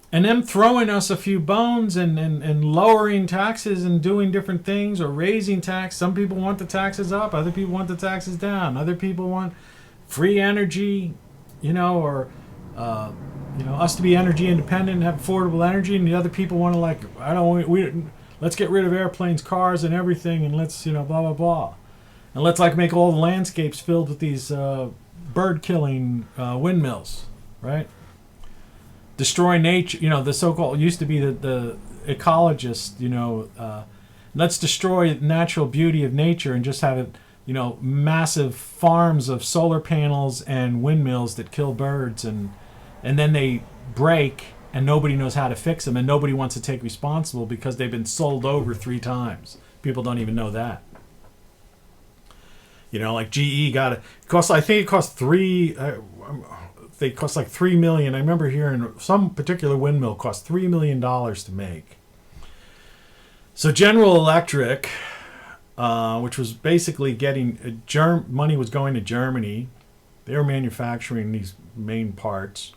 And them throwing us a few bones and lowering taxes and doing different things, or raising tax. Some people want the taxes up. Other people want the taxes down. Other people want free energy, or us to be energy independent and have affordable energy. And the other people want to let's get rid of airplanes, cars, and everything, and let's blah blah blah, and let's make all the landscapes filled with these bird killing windmills, right? Destroy nature, the so-called, used to be the ecologists, let's destroy natural beauty of nature and just have it, massive farms of solar panels and windmills that kill birds, and then they break and nobody knows how to fix them, and nobody wants to take responsible because they've been sold over 3 times. People don't even know that. Like GE I think it cost they cost like $3 million. I remember hearing some particular windmill cost $3 million to make. So General Electric, which was basically getting money was going to Germany. They were manufacturing these main parts.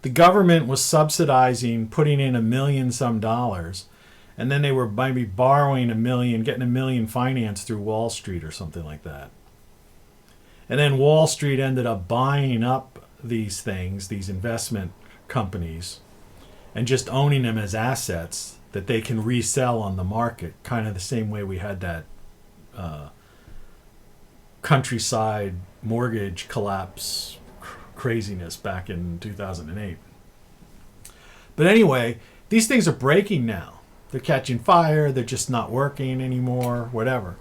The government was subsidizing, putting in $1 million some dollars, and then they were maybe borrowing $1 million, getting $1 million financed through Wall Street or something like that. And then Wall Street ended up buying up these things, these investment companies, and just owning them as assets that they can resell on the market, kind of the same way we had that countryside mortgage collapse craziness back in 2008. But anyway, these things are breaking now. They're catching fire. They're just not working anymore. Whatever.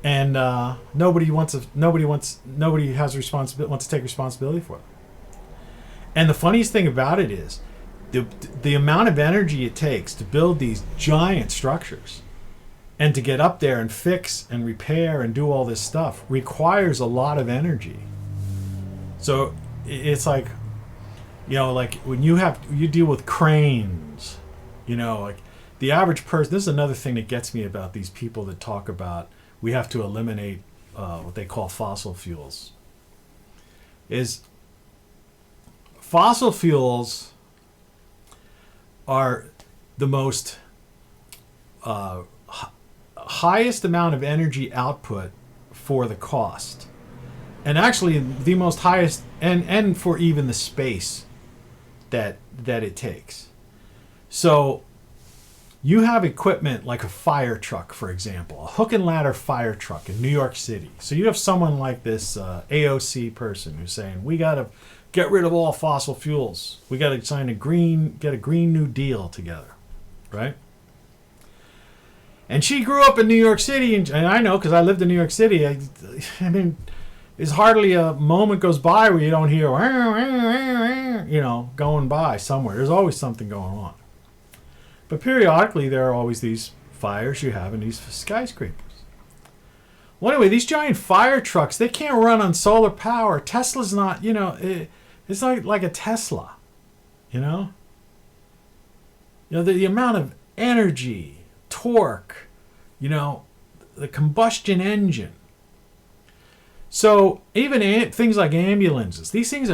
And nobody wants to take responsibility for it. And the funniest thing about it is the amount of energy it takes to build these giant structures and to get up there and fix and repair and do all this stuff requires a lot of energy. So it's like, like when you deal with cranes, like the average person. This is another thing that gets me about these people that talk about we have to eliminate what they call fossil fuels. Is fossil fuels are the most highest amount of energy output for the cost, and actually the most highest and for even the space that it takes. So you have equipment like a fire truck, for example, a hook and ladder fire truck in New York City. So you have someone like this AOC person who's saying, we got to get rid of all fossil fuels. We got to get a Green New Deal together, right? And she grew up in New York City, and I know because I lived in New York City. I mean, there's hardly a moment goes by where you don't hear, going by somewhere. There's always something going on. But periodically, there are always these fires you have in these skyscrapers. Well, anyway, these giant fire trucks, they can't run on solar power. Tesla's not, it's like a Tesla, the amount of energy, torque, the combustion engine. So even things like ambulances, these things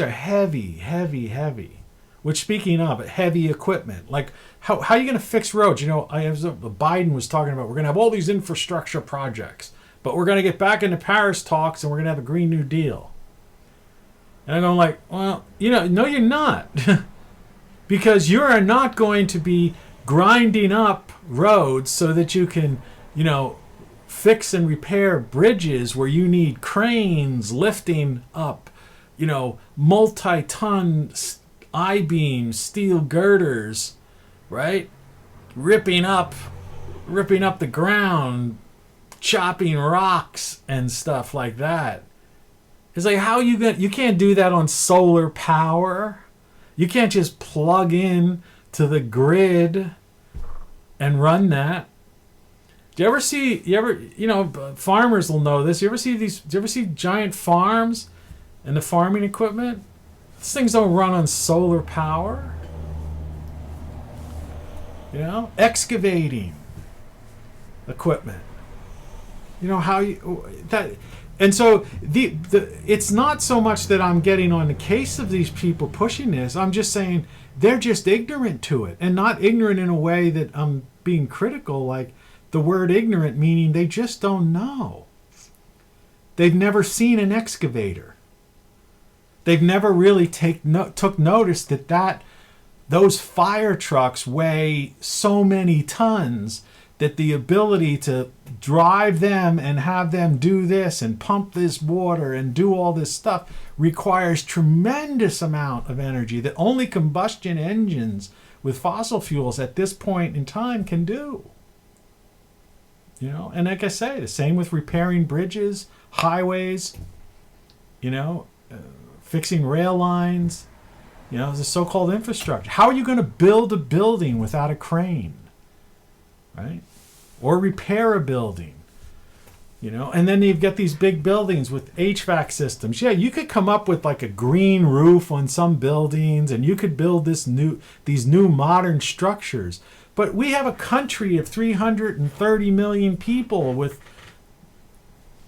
are heavy. Which, speaking of heavy equipment, like how are you going to fix roads? Biden was talking about we're going to have all these infrastructure projects, but we're going to get back into Paris talks and we're going to have a Green New Deal. And I'm going like, well, no, you're not, because you are not going to be grinding up roads so that you can, fix and repair bridges where you need cranes lifting up, multi-ton I-beams, steel girders, right? Ripping up the ground, chopping rocks and stuff like that. It's like, how you can't do that on solar power. You can't just plug in to the grid and run that. Do you ever see, farmers will know this. Do you ever see giant farms and the farming equipment? These things don't run on solar power. Excavating equipment. And so it's not so much that I'm getting on the case of these people pushing this. I'm just saying they're just ignorant to it, and not ignorant in a way that I'm being critical, like the word ignorant meaning they just don't know. They've never seen an excavator. They've never really took notice that those fire trucks weigh so many tons that the ability to drive them and have them do this and pump this water and do all this stuff requires tremendous amount of energy that only combustion engines with fossil fuels at this point in time can do. And like I say, the same with repairing bridges, highways, fixing rail lines, the so-called infrastructure. How are you going to build a building without a crane, right? Or repair a building, And then you've got these big buildings with HVAC systems. Yeah, you could come up with like a green roof on some buildings, and you could build these new modern structures. But we have a country of 330 million people with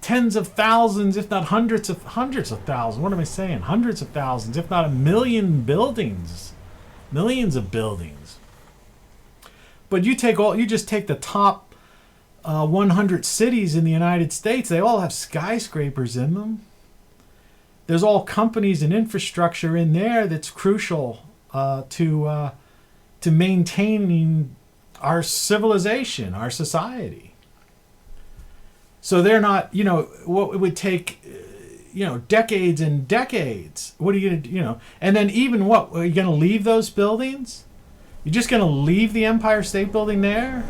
tens of thousands, if not hundreds of thousands. What am I saying? Hundreds of thousands, if not a million buildings, millions of buildings. But you just take the top 100 cities in the United States. They all have skyscrapers in them. There's all companies and infrastructure in there that's crucial to maintaining our civilization, our society. So they're not, what it would take, decades and decades. What are you going to do, And then even what? Are you going to leave those buildings? You're just going to leave the Empire State Building there?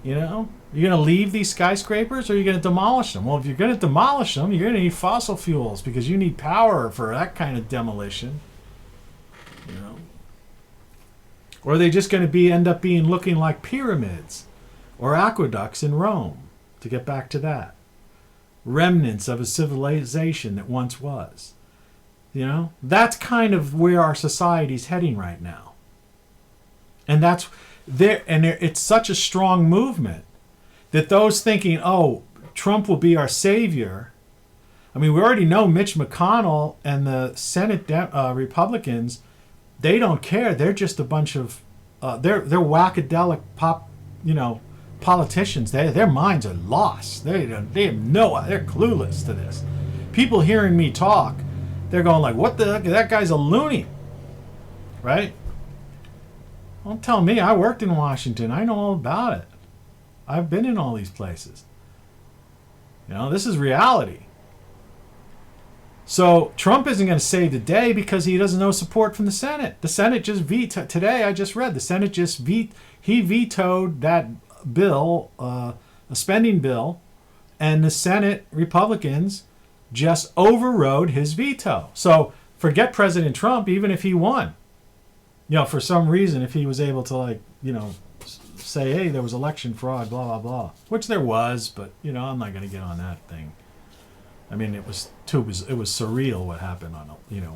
You're going to leave these skyscrapers, or are you going to demolish them? Well, if you're going to demolish them, you're going to need fossil fuels because you need power for that kind of demolition. Or are they just going to end up looking like pyramids or aqueducts in Rome, to get back to that? Remnants of a civilization that once was. That's kind of where our society's heading right now. And it's such a strong movement that those thinking, oh, Trump will be our savior. I mean, we already know Mitch McConnell and the Senate Republicans, they don't care. They're just a bunch of they're whackadelic politicians. Their minds are lost. They're clueless to this. People hearing me talk, they're going like, what the heck? That guy's a loony, right? Don't tell me. I worked in Washington. I know all about it. I've been in all these places. This is reality. So Trump isn't going to save the day because he doesn't know support from the Senate. The Senate just vetoed. Today I just read the Senate just vetoed that bill, a spending bill, and the Senate Republicans just overrode his veto. So forget President Trump, even if he won. For some reason, if he was able to say, hey, there was election fraud, blah, blah, blah, which there was, but, I'm not going to get on that thing. I mean, it was surreal what happened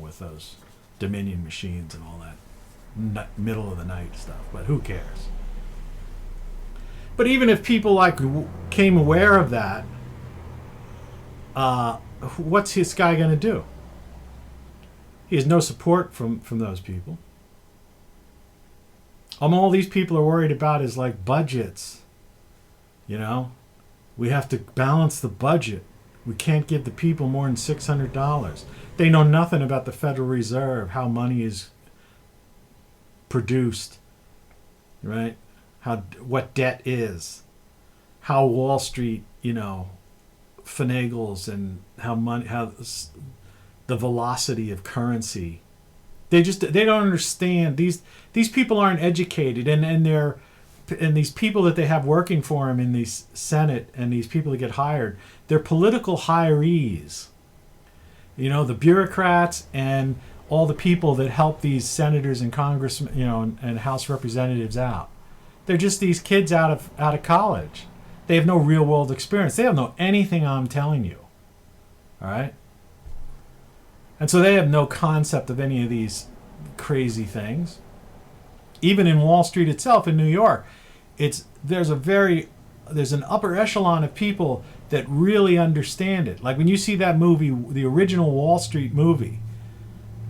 with those Dominion machines and all that middle of the night stuff. But who cares? But even if people came aware of that, what's this guy going to do? He has no support from those people. All these people are worried about is like budgets. You know, we have to balance the budget. We can't give the people more than $600. They know nothing about the Federal Reserve, how money is produced, right? What debt is, how Wall Street, finagles, and how the velocity of currency. They don't understand. These people aren't educated, and these people that they have working for them in the Senate and these people that get hired, they're political hirees. The bureaucrats and all the people that help these senators and congressmen, and House representatives out. They're just these kids out of college. They have no real world experience. They don't know anything I'm telling you. All right? And so they have no concept of any of these crazy things. Even in Wall Street itself in New York, there's an upper echelon of people that really understand it. Like when you see that movie, the original Wall Street movie,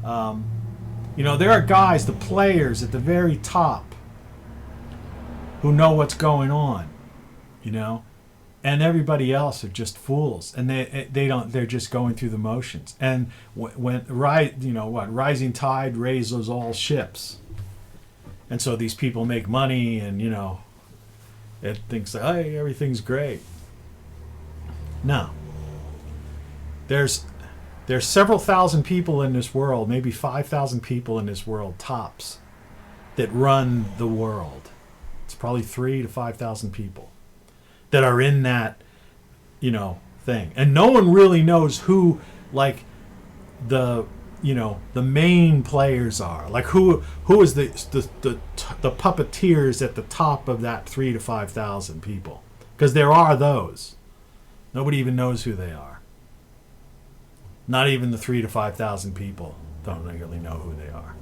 there are guys, the players at the very top, who know what's going on, and everybody else are just fools, and they're just going through the motions. And rising tide raises all ships, and so these people make money, and it thinks, hey, everything's great. No, there's several thousand people in this world, maybe 5,000 people in this world tops, that run the world. It's probably 3,000 to 5,000 people that are in that, thing. And no one really knows who, like, the main players are. Like, who is the puppeteers at the top of that 3,000 to 5,000 people? Because there are those. Nobody even knows who they are. Not even the 3,000 to 5,000 people don't really know who they are.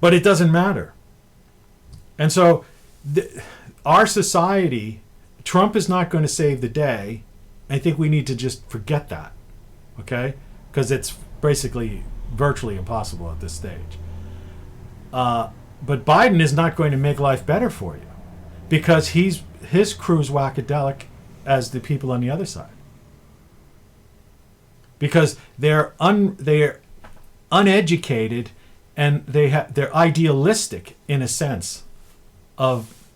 But it doesn't matter. And so our society, Trump is not going to save the day. I think we need to just forget that, okay? Because it's basically virtually impossible at this stage. But Biden is not going to make life better for you, because his crew's whackadelic as the people on the other side. Because they're uneducated, and they're idealistic in a sense of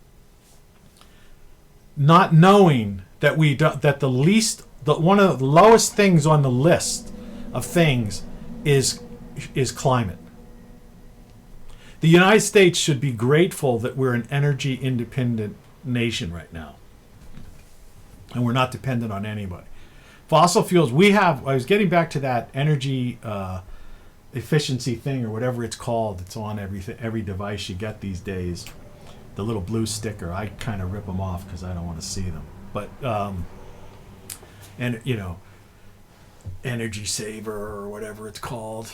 not knowing that one of the lowest things on the list of things is climate. The United States should be grateful that we're an energy independent nation right now, and we're not dependent on anybody. Fossil fuels, I was getting back to that energy efficiency thing, or whatever it's called. It's on every device you get these days. The little blue sticker. I kind of rip them off because I don't want to see them. But Energy Saver or whatever it's called.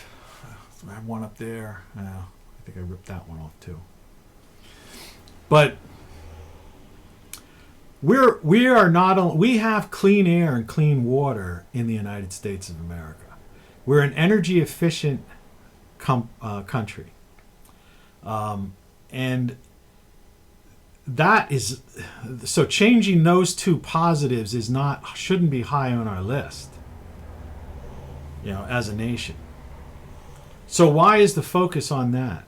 I have one up there. I think I ripped that one off too. But we have clean air and clean water in the United States of America. We're an energy efficient country, and that is so. Changing those two positives shouldn't be high on our list, as a nation. So why is the focus on that?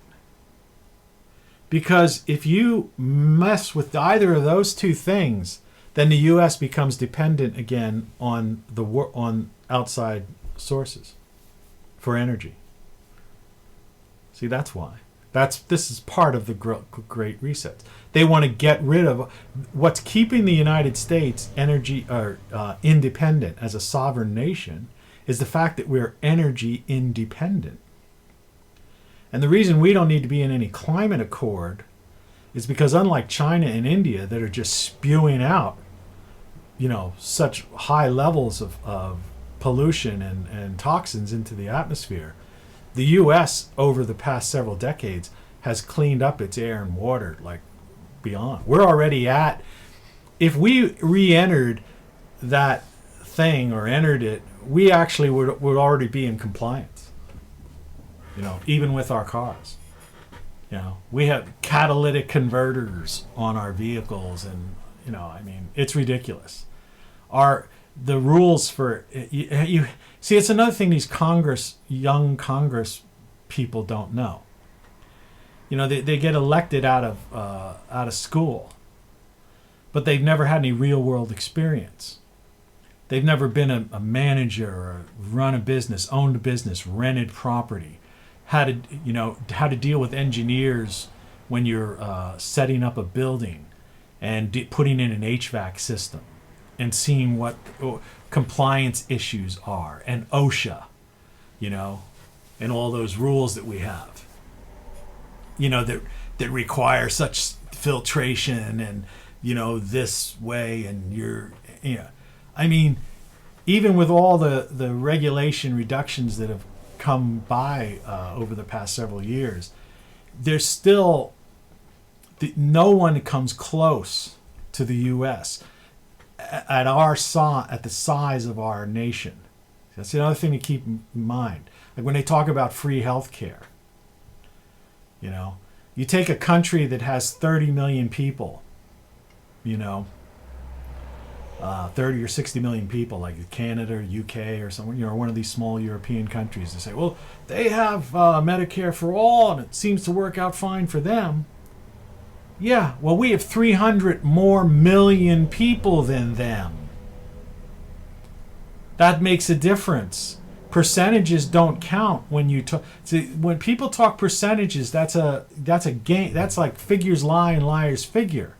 Because if you mess with either of those two things, then the U.S. becomes dependent again on outside sources for energy. See, that's why. This is part of the Great Reset. They want to get rid of what's keeping the United States independent as a sovereign nation, is the fact that we're energy independent. And the reason we don't need to be in any climate accord is because, unlike China and India that are just spewing out, such high levels of pollution and toxins into the atmosphere, the U.S. over the past several decades has cleaned up its air and water like beyond. We're already if we re-entered that thing or entered it, we actually would already be in compliance. Even with our cars. We have catalytic converters on our vehicles, and it's ridiculous. The rules for you see, it's another thing these young Congress people don't know. They get elected out of school, but they've never had any real world experience. They've never been a manager or run a business, owned a business, rented property, how to deal with engineers when you're setting up a building and putting in an HVAC system and seeing what compliance issues are, and OSHA, and all those rules that we have, that require such filtration and, this way, and even with all the regulation reductions that have come by over the past several years, there's still no one comes close to the U.S. at the size of our nation. That's another thing to keep in mind. Like when they talk about free health care, you take a country that has 30 million people, 30 or 60 million people, like Canada or UK or somewhere, one of these small European countries. They say, well, they have Medicare for all, and it seems to work out fine for them. Yeah, well, we have 300 more million people than them. That makes a difference. Percentages don't count when you talk. See, when people talk percentages, that's a game. That's like figures lie and liars figure.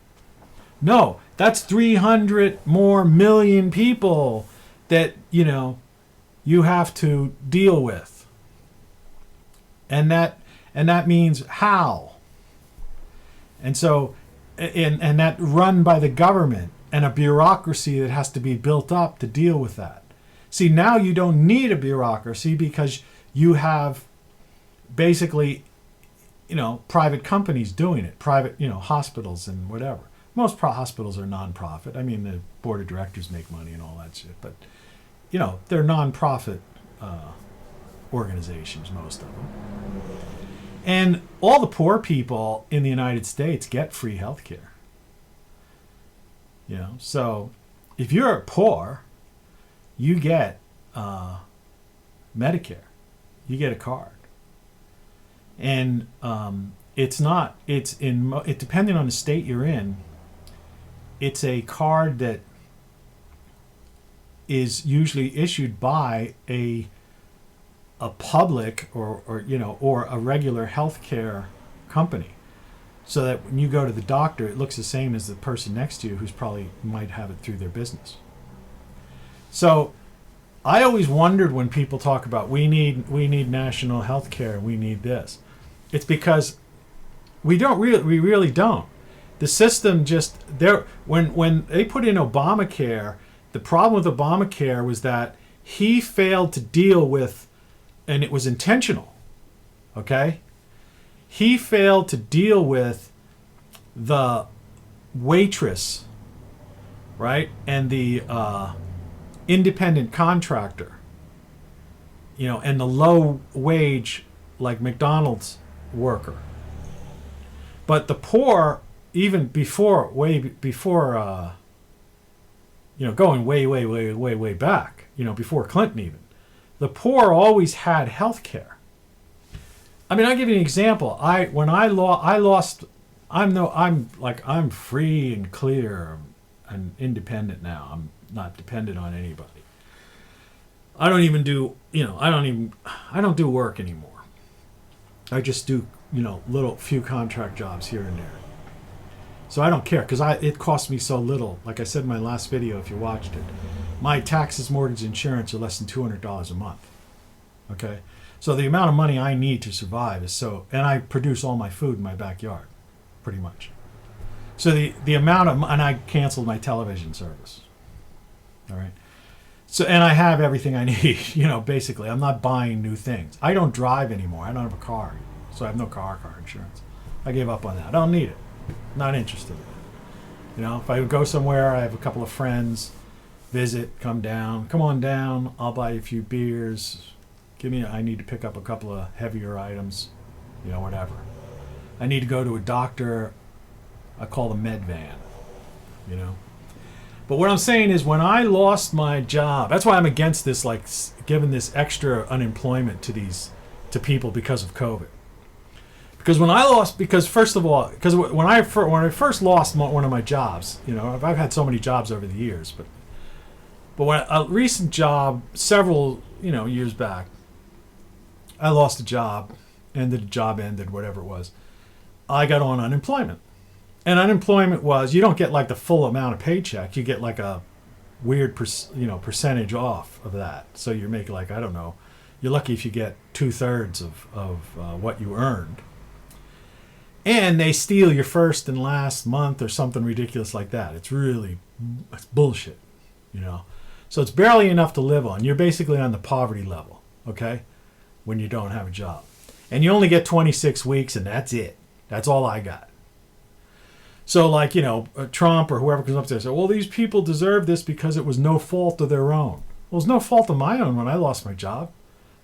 No, that's 300 more million people that you have to deal with, and that means how. And so, and that run by the government and a bureaucracy that has to be built up to deal with that. See, now you don't need a bureaucracy because you have basically, private companies doing it, private, hospitals and whatever. Most hospitals are non-profit. The board of directors make money and all that shit, but, they're non-profit organizations, most of them. And all the poor people in the United States get free health care. So if you're poor, you get Medicare. You get a card. And depending on the state you're in, it's a card that is usually issued by a public or a regular healthcare company, so that when you go to the doctor, it looks the same as the person next to you who's probably might have it through their business. So I always wondered when people talk about we need national health care, we need this. It's because we really don't. The system just there when they put in Obamacare, the problem with Obamacare was that he failed to deal with, and it was intentional, okay? He failed to deal with the waitress, right? And the independent contractor, and the low wage, like McDonald's worker. But the poor, even way before, going way back, before Clinton even, the poor always had health care. I'll give you an example. I'm free and clear and independent now. I'm not dependent on anybody. I don't even do, I don't do work anymore. I just do, little few contract jobs here and there. So I don't care because it costs me so little. Like I said in my last video, if you watched it, my taxes, mortgage, insurance are less than $200 a month. Okay, so the amount of money I need to survive is and I produce all my food in my backyard, pretty much. So the amount of, and I canceled my television service. All right. So, and I have everything I need, basically. I'm not buying new things. I don't drive anymore. I don't have a car. So I have no car insurance. I gave up on that. I don't need it. Not interested in it. If I go somewhere, I have a couple of friends visit, come on down, I'll buy you a few beers, I need to pick up a couple of heavier items, whatever. I need to go to a doctor, I call the med van, But what I'm saying is when I lost my job, that's why I'm against this, like giving this extra unemployment to people because of COVID. Because when first of all, when I first lost one of my jobs, I've had so many jobs over the years, but when a recent job, several, years back, I lost a job, the job ended, whatever it was. I got on unemployment. And unemployment was, you don't get like the full amount of paycheck, you get like a weird percentage off of that. So you're making like, I don't know, you're lucky if you get 2/3 of what you earned. And they steal your first and last month or something ridiculous like that. It's bullshit, So it's barely enough to live on. You're basically on the poverty level, okay, when you don't have a job. And you only get 26 weeks, and that's it. That's all I got. So like, Trump or whoever comes up there and says, well, these people deserve this because it was no fault of their own. Well, it's no fault of my own when I lost my job.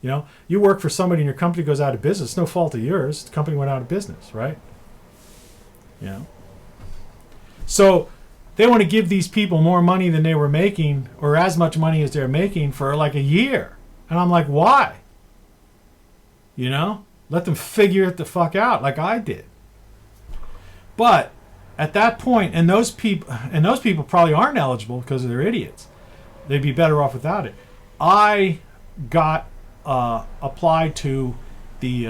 You work for somebody and your company goes out of business. It's no fault of yours. The company went out of business, right? So they want to give these people more money than they were making, or as much money as they're making for like a year. And I'm like, why? Let them figure it the fuck out like I did. But at that point, and those people probably aren't eligible because they're idiots. They'd be better off without it. I got applied to the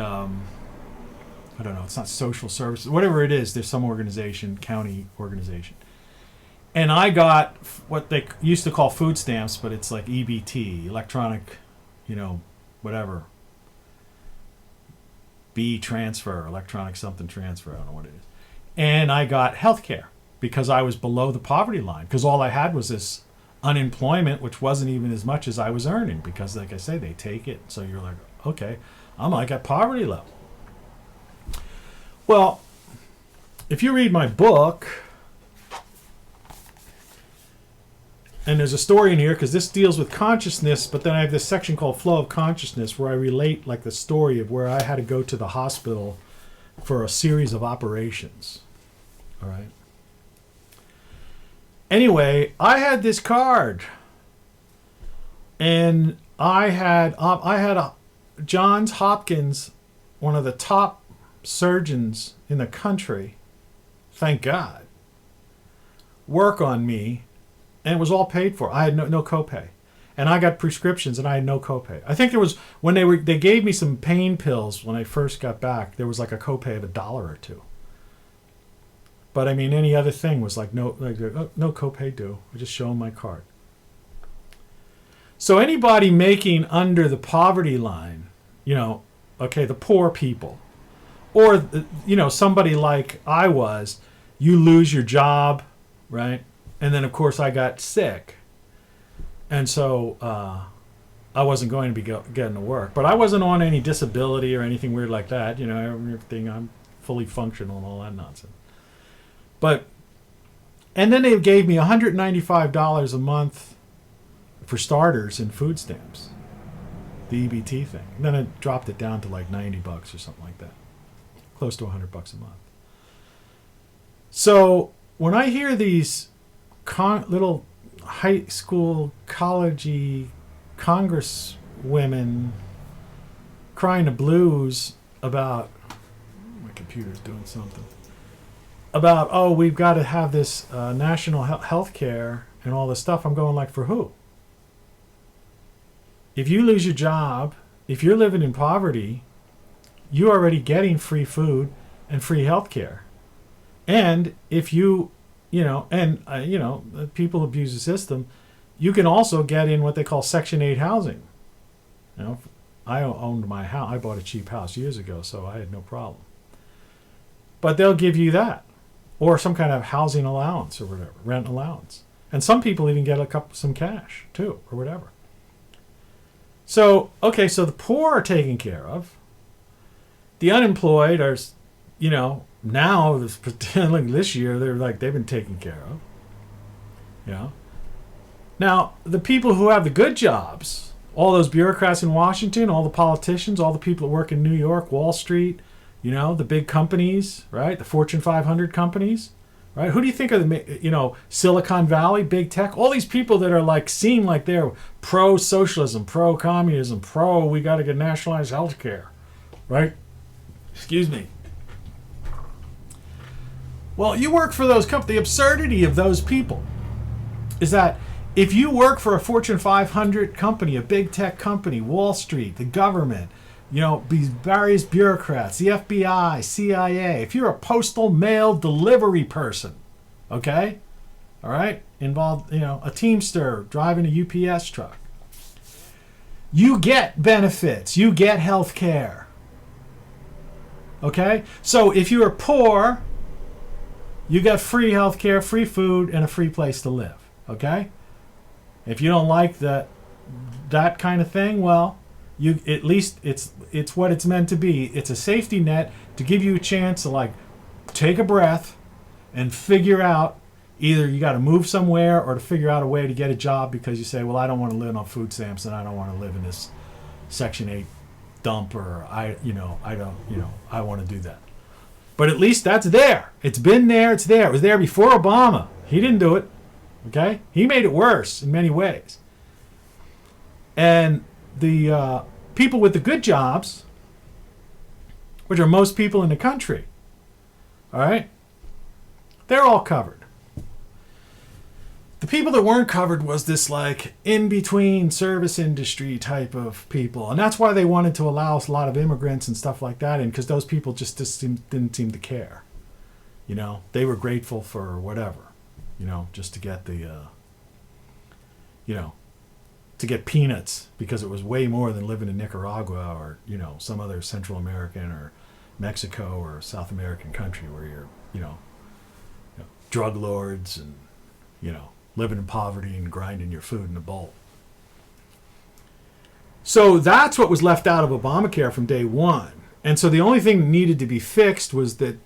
I don't know, it's not social services, whatever it is. There's some organization, county organization. And I got what they used to call food stamps, but it's like EBT, electronic, whatever. B transfer, electronic something transfer, I don't know what it is. And I got health care because I was below the poverty line, because all I had was this unemployment, which wasn't even as much as I was earning, because like I say, they take it. So you're like, okay, I'm like at poverty level. Well, if you read my book, and there's a story in here because this deals with consciousness, but then I have this section called Flow of Consciousness where I relate like the story of where I had to go to the hospital for a series of operations. All right. Anyway, I had this card, and I had a Johns Hopkins, one of the top surgeons in the country, thank God, work on me, and it was all paid for. I had no copay, and I got prescriptions, and I had no copay. I think there was when they gave me some pain pills when I first got back. There was like a copay of $1 or $2. But I mean, any other thing was like no copay due. I just show them my card. So anybody making under the poverty line, okay, the poor people, or somebody like I was, you lose your job, right? And then of course I got sick, and so I wasn't going to be getting to work. But I wasn't on any disability or anything weird like that. Everything, I'm fully functional and all that nonsense. And then they gave me $195 a month for starters in food stamps, the EBT thing. And then it dropped it down to like $90 or something like that, close to $100 a month. So when I hear these little high school, college-y Congress women crying the blues about, my computer's doing something, about, oh, we've got to have this national health care and all this stuff, I'm going like, for who? If you lose your job, if you're living in poverty, you're already getting free food and free health care. And if people abuse the system, you can also get in what they call Section 8 housing. I owned my house. I bought a cheap house years ago, so I had no problem. But they'll give you that, or some kind of housing allowance or whatever, rent allowance. And some people even get some cash too, or whatever. So, okay, so the poor are taken care of. The unemployed are, now like this year they've been taken care of. Now, the people who have the good jobs, all those bureaucrats in Washington, all the politicians, all the people that work in New York, Wall Street, the big companies, right? The Fortune 500 companies, right? Who do you think are Silicon Valley, big tech? All these people that are seem like they're pro-socialism, pro-communism, we got to get nationalized health care, right? Excuse me. Well, you work for those companies. The absurdity of those people is that if you work for a Fortune 500 company, a big tech company, Wall Street, the government, these various bureaucrats, the FBI, CIA, if you're a postal mail delivery person, okay? All right? Involved, a teamster driving a UPS truck. You get benefits. You get health care. Okay? So if you are poor, you get free health care, free food, and a free place to live. Okay? If you don't like that kind of thing, well, at least it's what it's meant to be. It's a safety net to give you a chance to take a breath and figure out either you got to move somewhere or to figure out a way to get a job because you say, well, I don't want to live on food stamps and I don't want to live in this Section 8 dump or I want to do that. But at least that's there. It's been there. It's there. It was there before Obama. He didn't do it. Okay? He made it worse in many ways. And the people with the good jobs, which are most people in the country, all right, they're all covered. The people that weren't covered was this in-between service industry type of people. And that's why they wanted to allow a lot of immigrants and stuff like that in, because those people just didn't seem to care. They were grateful for whatever, just to get the, to get peanuts, because it was way more than living in Nicaragua or, some other Central American or Mexico or South American country where you're, drug lords and, living in poverty and grinding your food in a bowl. So that's what was left out of Obamacare from day one. And so the only thing that needed to be fixed was that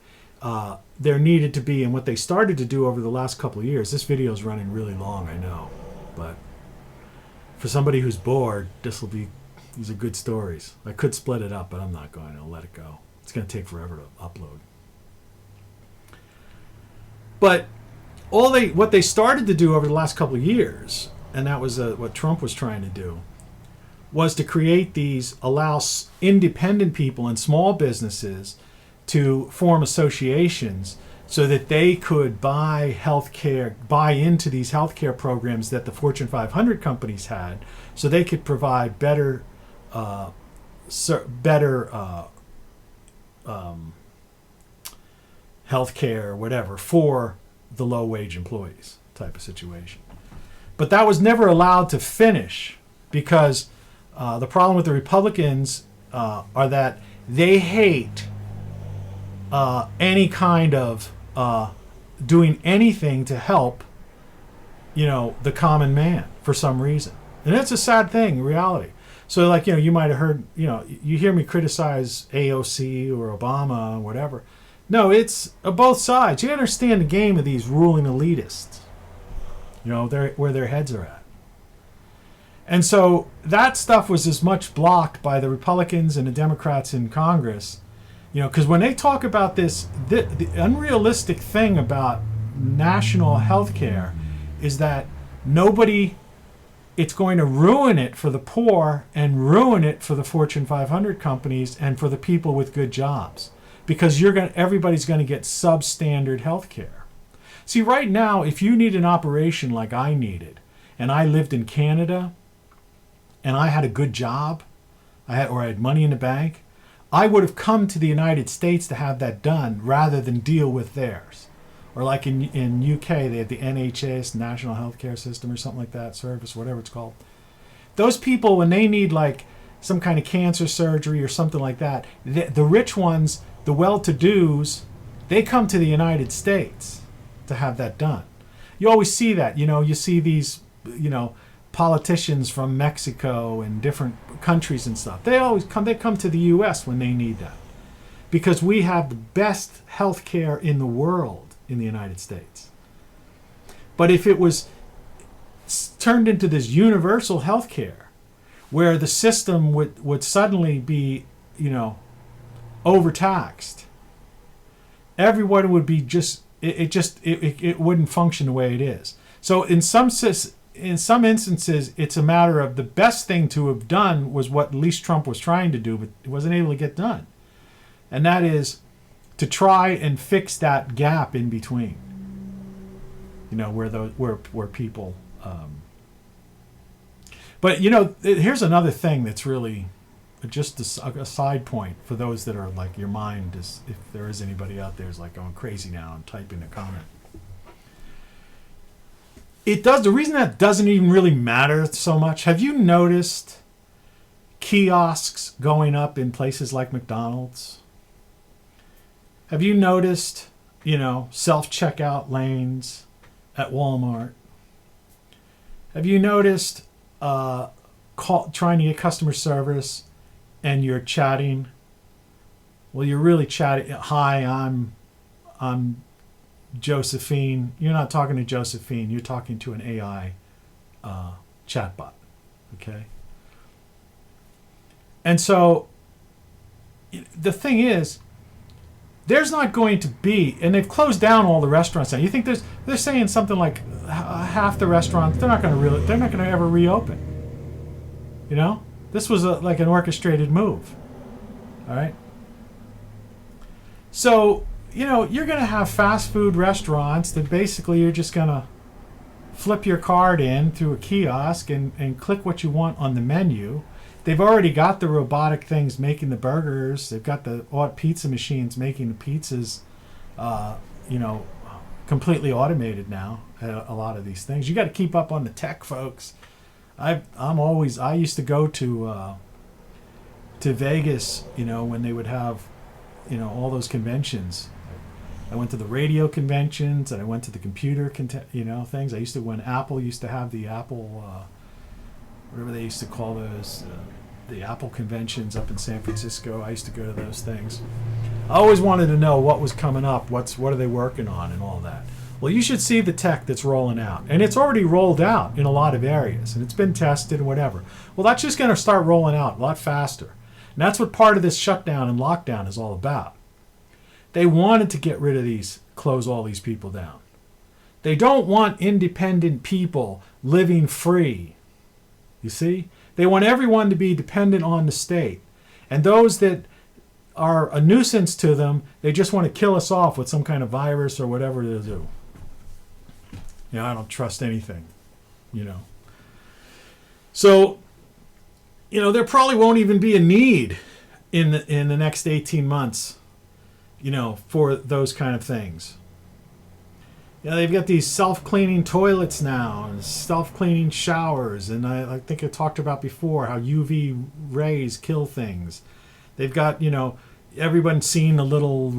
there needed to be, and what they started to do over the last couple of years, this video is running really long, I know, but for somebody who's bored, these are good stories. I could split it up, but I'm not going to let it go. It's going to take forever to upload. But what they started to do over the last couple of years, and that was what Trump was trying to do, was to allow independent people and small businesses to form associations so that they could buy into these healthcare programs that the Fortune 500 companies had, so they could provide better healthcare or whatever for the low-wage employees type of situation. But that was never allowed to finish because the problem with the Republicans are that they hate any kind of doing anything to help, the common man for some reason. And that's a sad thing, in reality. So you might have heard, you hear me criticize AOC or Obama or whatever. No, it's both sides. You understand the game of these ruling elitists, where their heads are at. And so that stuff was as much blocked by the Republicans and the Democrats in Congress, because when they talk about this, the unrealistic thing about national health care is that it's going to ruin it for the poor and ruin it for the Fortune 500 companies and for the people with good jobs. Because everybody's going to get substandard health care. See, right now, if you need an operation like I needed, and I lived in Canada, and I had a good job, I had money in the bank, I would have come to the United States to have that done rather than deal with theirs. Or like in UK, they have the NHS, National Healthcare System, or something like that, service, whatever it's called. Those people, when they need some kind of cancer surgery or something like that, the rich ones, the well-to-dos, they come to the United States to have that done. You always see that. You see these, politicians from Mexico and different countries and stuff. They come to the U.S. when they need that. Because we have the best health care in the world in the United States. But if it was turned into this universal healthcare where the system would suddenly be, overtaxed. Everyone would be it wouldn't function the way it is. So in some instances, it's a matter of the best thing to have done was what at least Trump was trying to do, but he wasn't able to get done. And that is to try and fix that gap in between. Where people. But here's another thing that's really just a side point for those that are like, your mind is, if there is anybody out there is like going crazy now and typing a comment. The reason that doesn't even really matter so much, have you noticed kiosks going up in places like McDonald's? Have you noticed, self-checkout lanes at Walmart? Have you noticed trying to get customer service and you're chatting? Well, you're really chatting. Hi, I'm Josephine. You're not talking to Josephine. You're talking to an AI chatbot. Okay. And so the thing is, there's not going to be, and they've closed down all the restaurants now. You think they're saying something like half the restaurants, they're not going to ever reopen. This was like an orchestrated move. All right. So, you're going to have fast food restaurants that basically you're just going to flip your card in through a kiosk and click what you want on the menu. They've already got the robotic things making the burgers. They've got the pizza machines making the pizzas, completely automated now. A lot of these things. You got to keep up on the tech, folks. I used to go to Vegas, when they would have, all those conventions. I went to the radio conventions and I went to the computer, things. I used to, when Apple used to have the Apple, whatever they used to call those, the Apple conventions up in San Francisco. I used to go to those things. I always wanted to know what was coming up, what are they working on and all that. Well, you should see the tech that's rolling out. And it's already rolled out in a lot of areas, and it's been tested and whatever. Well, that's just going to start rolling out a lot faster. And that's what part of this shutdown and lockdown is all about. They wanted to get rid of close all these people down. They don't want independent people living free. You see? They want everyone to be dependent on the state. And those that are a nuisance to them, they just want to kill us off with some kind of virus or whatever they'll do. I don't trust anything, So, there probably won't even be a need in the next 18 months, for those kind of things. They've got these self-cleaning toilets now and self-cleaning showers, and I think I talked about before how UV rays kill things. They've got, everyone's seen the little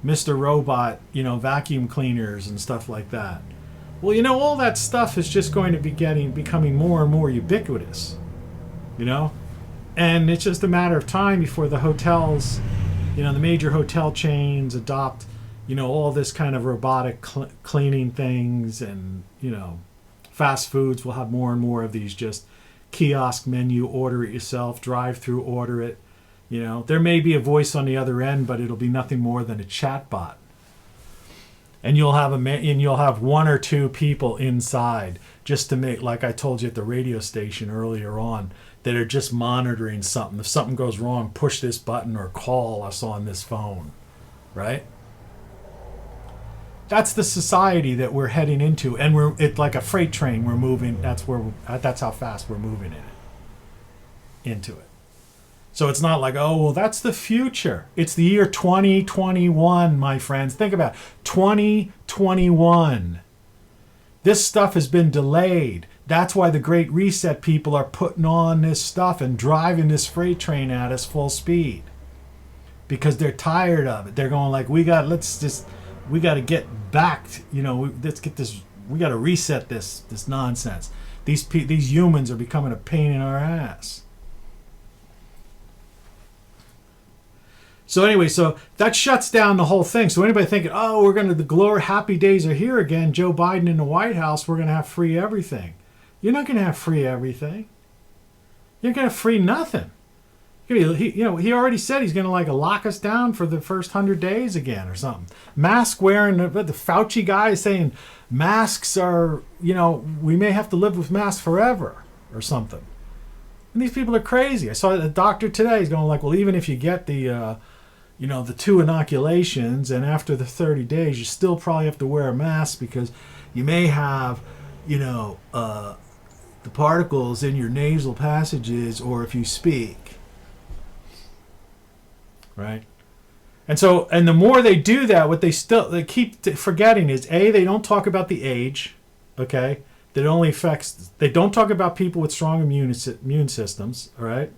Mr. Robot, vacuum cleaners and stuff like that. Well, all that stuff is just going to be becoming more and more ubiquitous, and it's just a matter of time before the hotels, the major hotel chains adopt, all this kind of robotic cleaning things, and, fast foods will have more and more of these just kiosk menu, order it yourself, drive-through, order it. There may be a voice on the other end, but it'll be nothing more than a chat bot. And you'll have one or two people inside just to make, like I told you at the radio station earlier on, that are just monitoring something. If something goes wrong, push this button or call us on this phone, right? That's the society that we're heading into, and it's like a freight train. We're moving. That's how fast we're moving into it. So it's not like, oh, well, that's the future. It's the year 2021, my friends. Think about it. 2021. This stuff has been delayed. That's why the Great Reset people are putting on this stuff and driving this freight train at us full speed, because they're tired of it. They're going like, we got to get back. Let's get this. We got to reset this nonsense. These humans are becoming a pain in our ass. So anyway, so that shuts down the whole thing. So anybody thinking, oh, we're going to, the glory, happy days are here again, Joe Biden in the White House, we're going to have free everything. You're not going to have free everything. You're going to have free nothing. He already said he's going to like lock us down for the first 100 days again or something. Mask wearing, the Fauci guy is saying masks are, we may have to live with masks forever or something. And these people are crazy. I saw a doctor today. He's going like, well, even if you get the 2 inoculations and after the 30 days, you still probably have to wear a mask because you may have, the particles in your nasal passages or if you speak. Right? And the more they do that, what they keep forgetting is, A, they don't talk about the age, okay? That only affects, they don't talk about people with strong immune systems, all right?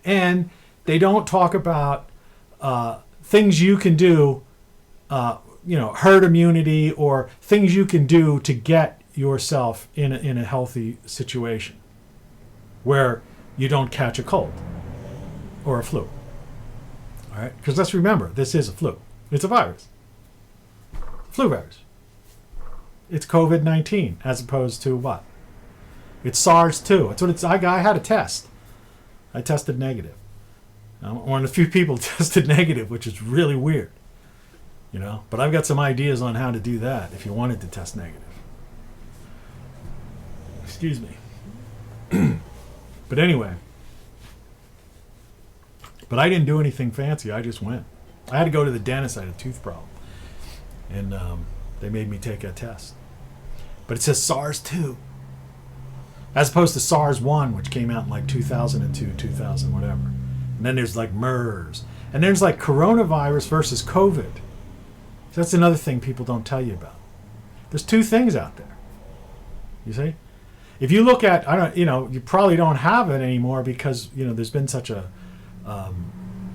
And they don't talk about things you can do, herd immunity or things you can do to get yourself in a healthy situation where you don't catch a cold or a flu. All right? Because let's remember, this is a flu. It's a virus. Flu virus. It's COVID-19 as opposed to what? It's SARS-2. That's what it's. I had a test. I tested negative. I'm one of the few people tested negative, which is really weird. But I've got some ideas on how to do that if you wanted to test negative. Excuse me. But anyway. But I didn't do anything fancy. I just went. I had to go to the dentist. I had a tooth problem. And they made me take a test. But it says SARS-2. As opposed to SARS-1, which came out in like 2002, 2000, whatever. And then there's like MERS. And there's like coronavirus versus COVID. So that's another thing people don't tell you about. There's 2 things out there. You see? If you look at, you probably don't have it anymore because, there's been such a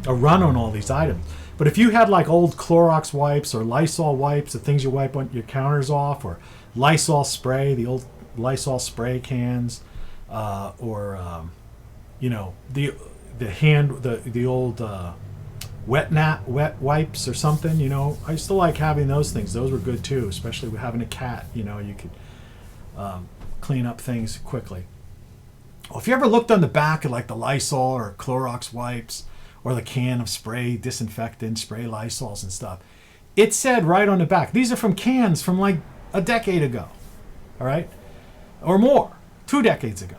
run on all these items. But if you had like old Clorox wipes or Lysol wipes, the things you wipe on your counters off, or Lysol spray, the old Lysol spray cans, or the old wet wipes or something. I used to like having those things. Those were good too, especially with having a cat. You could clean up things quickly. Well, if you ever looked on the back of like the Lysol or Clorox wipes or the can of spray disinfectant, spray Lysols and stuff, it said right on the back, these are from cans from like a decade ago, all right? Or more, 2 decades ago.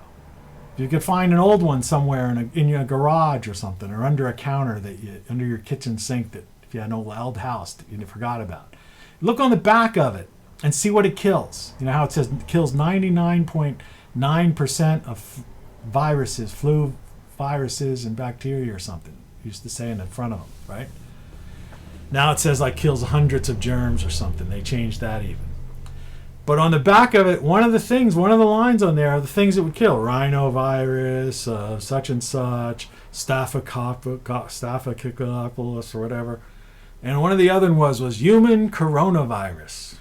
You could find an old one somewhere in your garage or something, or under a counter under your kitchen sink that if you had an old house that you forgot about. Look on the back of it and see what it kills. You know how it says it kills 99.9% of viruses, flu viruses and bacteria or something. It used to say in the front of them, right? Now it says like kills hundreds of germs or something. They changed that even. But on the back of it, one of the lines on there are the things it would kill. Rhinovirus, such and such, Staphylococcus or whatever. And one of the other ones was human coronavirus.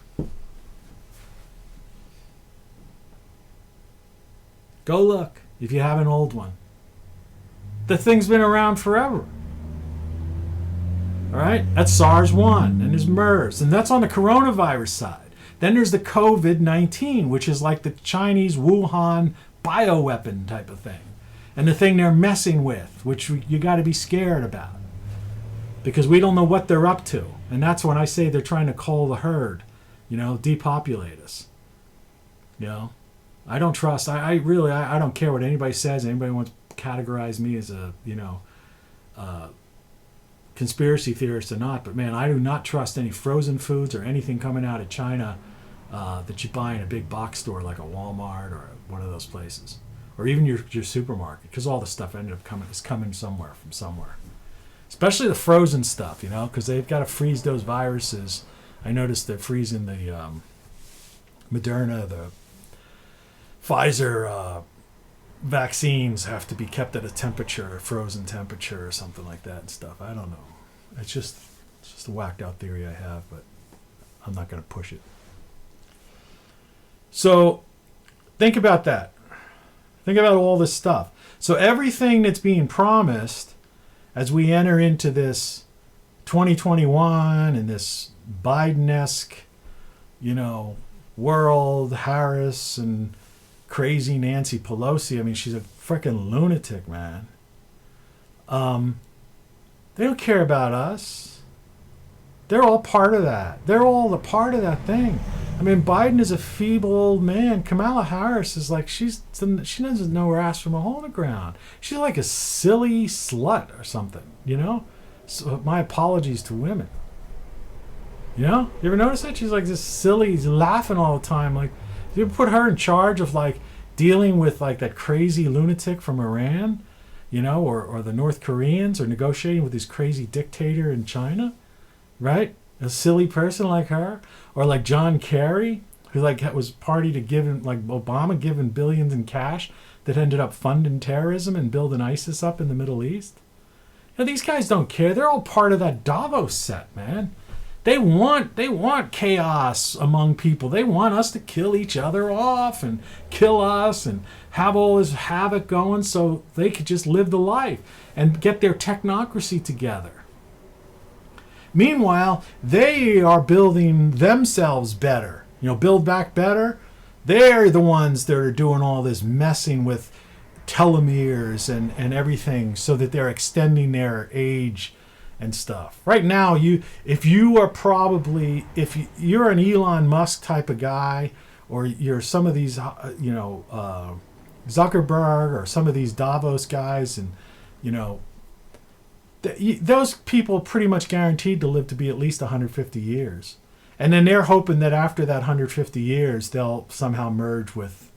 Go look if you have an old one. The thing's been around forever. All right? That's SARS-1, and there's MERS, and that's on the coronavirus side. Then there's the COVID-19, which is like the Chinese Wuhan bioweapon type of thing. And the thing they're messing with, which you got to be scared about. Because we don't know what they're up to. And that's when I say they're trying to cull the herd, depopulate us. I don't trust, I don't care what anybody says. Anybody wants to categorize me as a, conspiracy theorist or not, but man, I do not trust any frozen foods or anything coming out of China that you buy in a big box store like a Walmart or one of those places, or even your supermarket, because all the stuff ended up coming from somewhere. Especially the frozen stuff, because they've got to freeze those viruses. I noticed they're freezing the Moderna, the Pfizer vaccines have to be kept at a temperature, a frozen temperature or something like that and stuff. I don't know. It's just a whacked out theory I have, but I'm not going to push it. So think about that. Think about all this stuff. So everything that's being promised as we enter into this 2021 and this Biden-esque, world, Harris and crazy Nancy Pelosi. I mean, she's a freaking lunatic, man. They don't care about us. They're all part of that. They're all a part of that thing. I mean, Biden is a feeble old man. Kamala Harris is like, she doesn't know her ass from a hole in the ground. She's like a silly slut or something, So my apologies to women. You ever notice that? She's like this silly, laughing all the time. Like, you put her in charge of like dealing with like that crazy lunatic from Iran, or the North Koreans, or negotiating with this crazy dictator in China, right? A silly person like her, or like John Kerry, who like was party to giving like Obama giving billions in cash that ended up funding terrorism and building ISIS up in the Middle East. These guys don't care. They're all part of that Davos set, man. They want chaos among people. They want us to kill each other off and kill us and have all this havoc going so they could just live the life and get their technocracy together. Meanwhile, they are building themselves better. Build back better. They're the ones that are doing all this messing with telomeres and everything so that they're extending their age and stuff. Right now, if you're an Elon Musk type of guy, or you're some of these, Zuckerberg, or some of these Davos guys, and those people are pretty much guaranteed to live to be at least 150 years, and then they're hoping that after that 150 years, they'll somehow merge with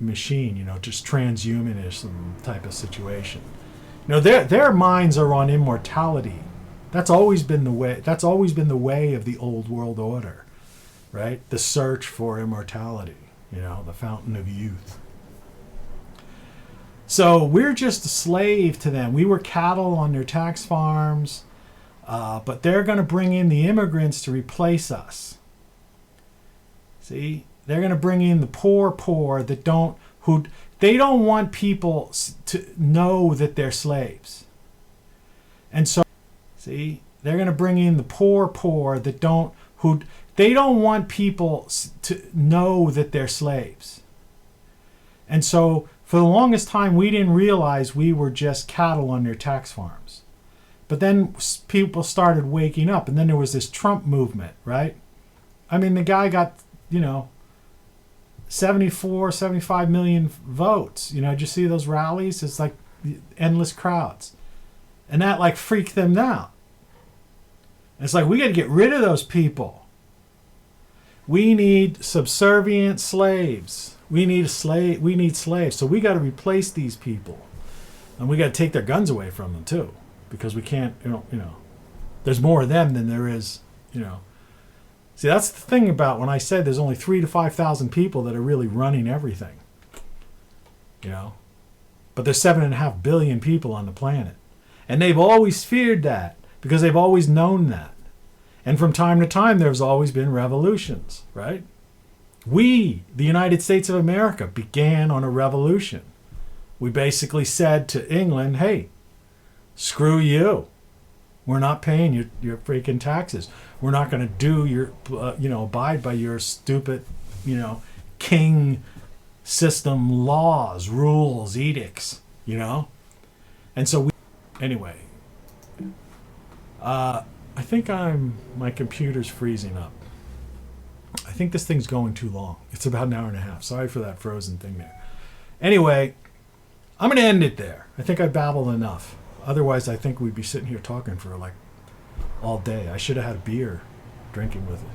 machine, just transhumanism type of situation. Their minds are on immortality. That's always been the way. That's always been the way of the old world order, right? The search for immortality, the fountain of youth. So we're just a slave to them. We were cattle on their tax farms, but they're going to bring in the immigrants to replace us. See, they're going to bring in the poor they don't want people to know that they're slaves. And so, see, they're going to bring in the poor they don't want people to know that they're slaves. And so, for the longest time, we didn't realize we were just cattle on their tax farms. But then people started waking up, and then there was this Trump movement, right? I mean, the guy got, 75 million votes. Did you see those rallies? It's like endless crowds. And that like freaked them out. It's like, we got to get rid of those people. We need subservient slaves. We need slaves. So we got to replace these people. And we got to take their guns away from them too. Because we can't, there's more of them than there is, See, that's the thing about when I said there's only 3,000 to 5,000 people that are really running everything. But there's 7.5 billion people on the planet. And they've always feared that because they've always known that. And from time to time, there's always been revolutions, right? We, the United States of America, began on a revolution. We basically said to England, hey, screw you. We're not paying your freaking taxes. We're not going to do abide by your stupid, king system laws, rules, edicts, And so anyway, I think my computer's freezing up. I think this thing's going too long. It's about an hour and a half. Sorry for that frozen thing there. Anyway, I'm going to end it there. I think I babbled enough. Otherwise, I think we'd be sitting here talking for like all day. I should have had a beer drinking with it.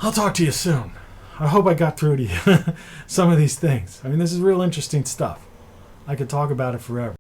I'll talk to you soon. I hope I got through to you some of these things. I mean, this is real interesting stuff. I could talk about it forever.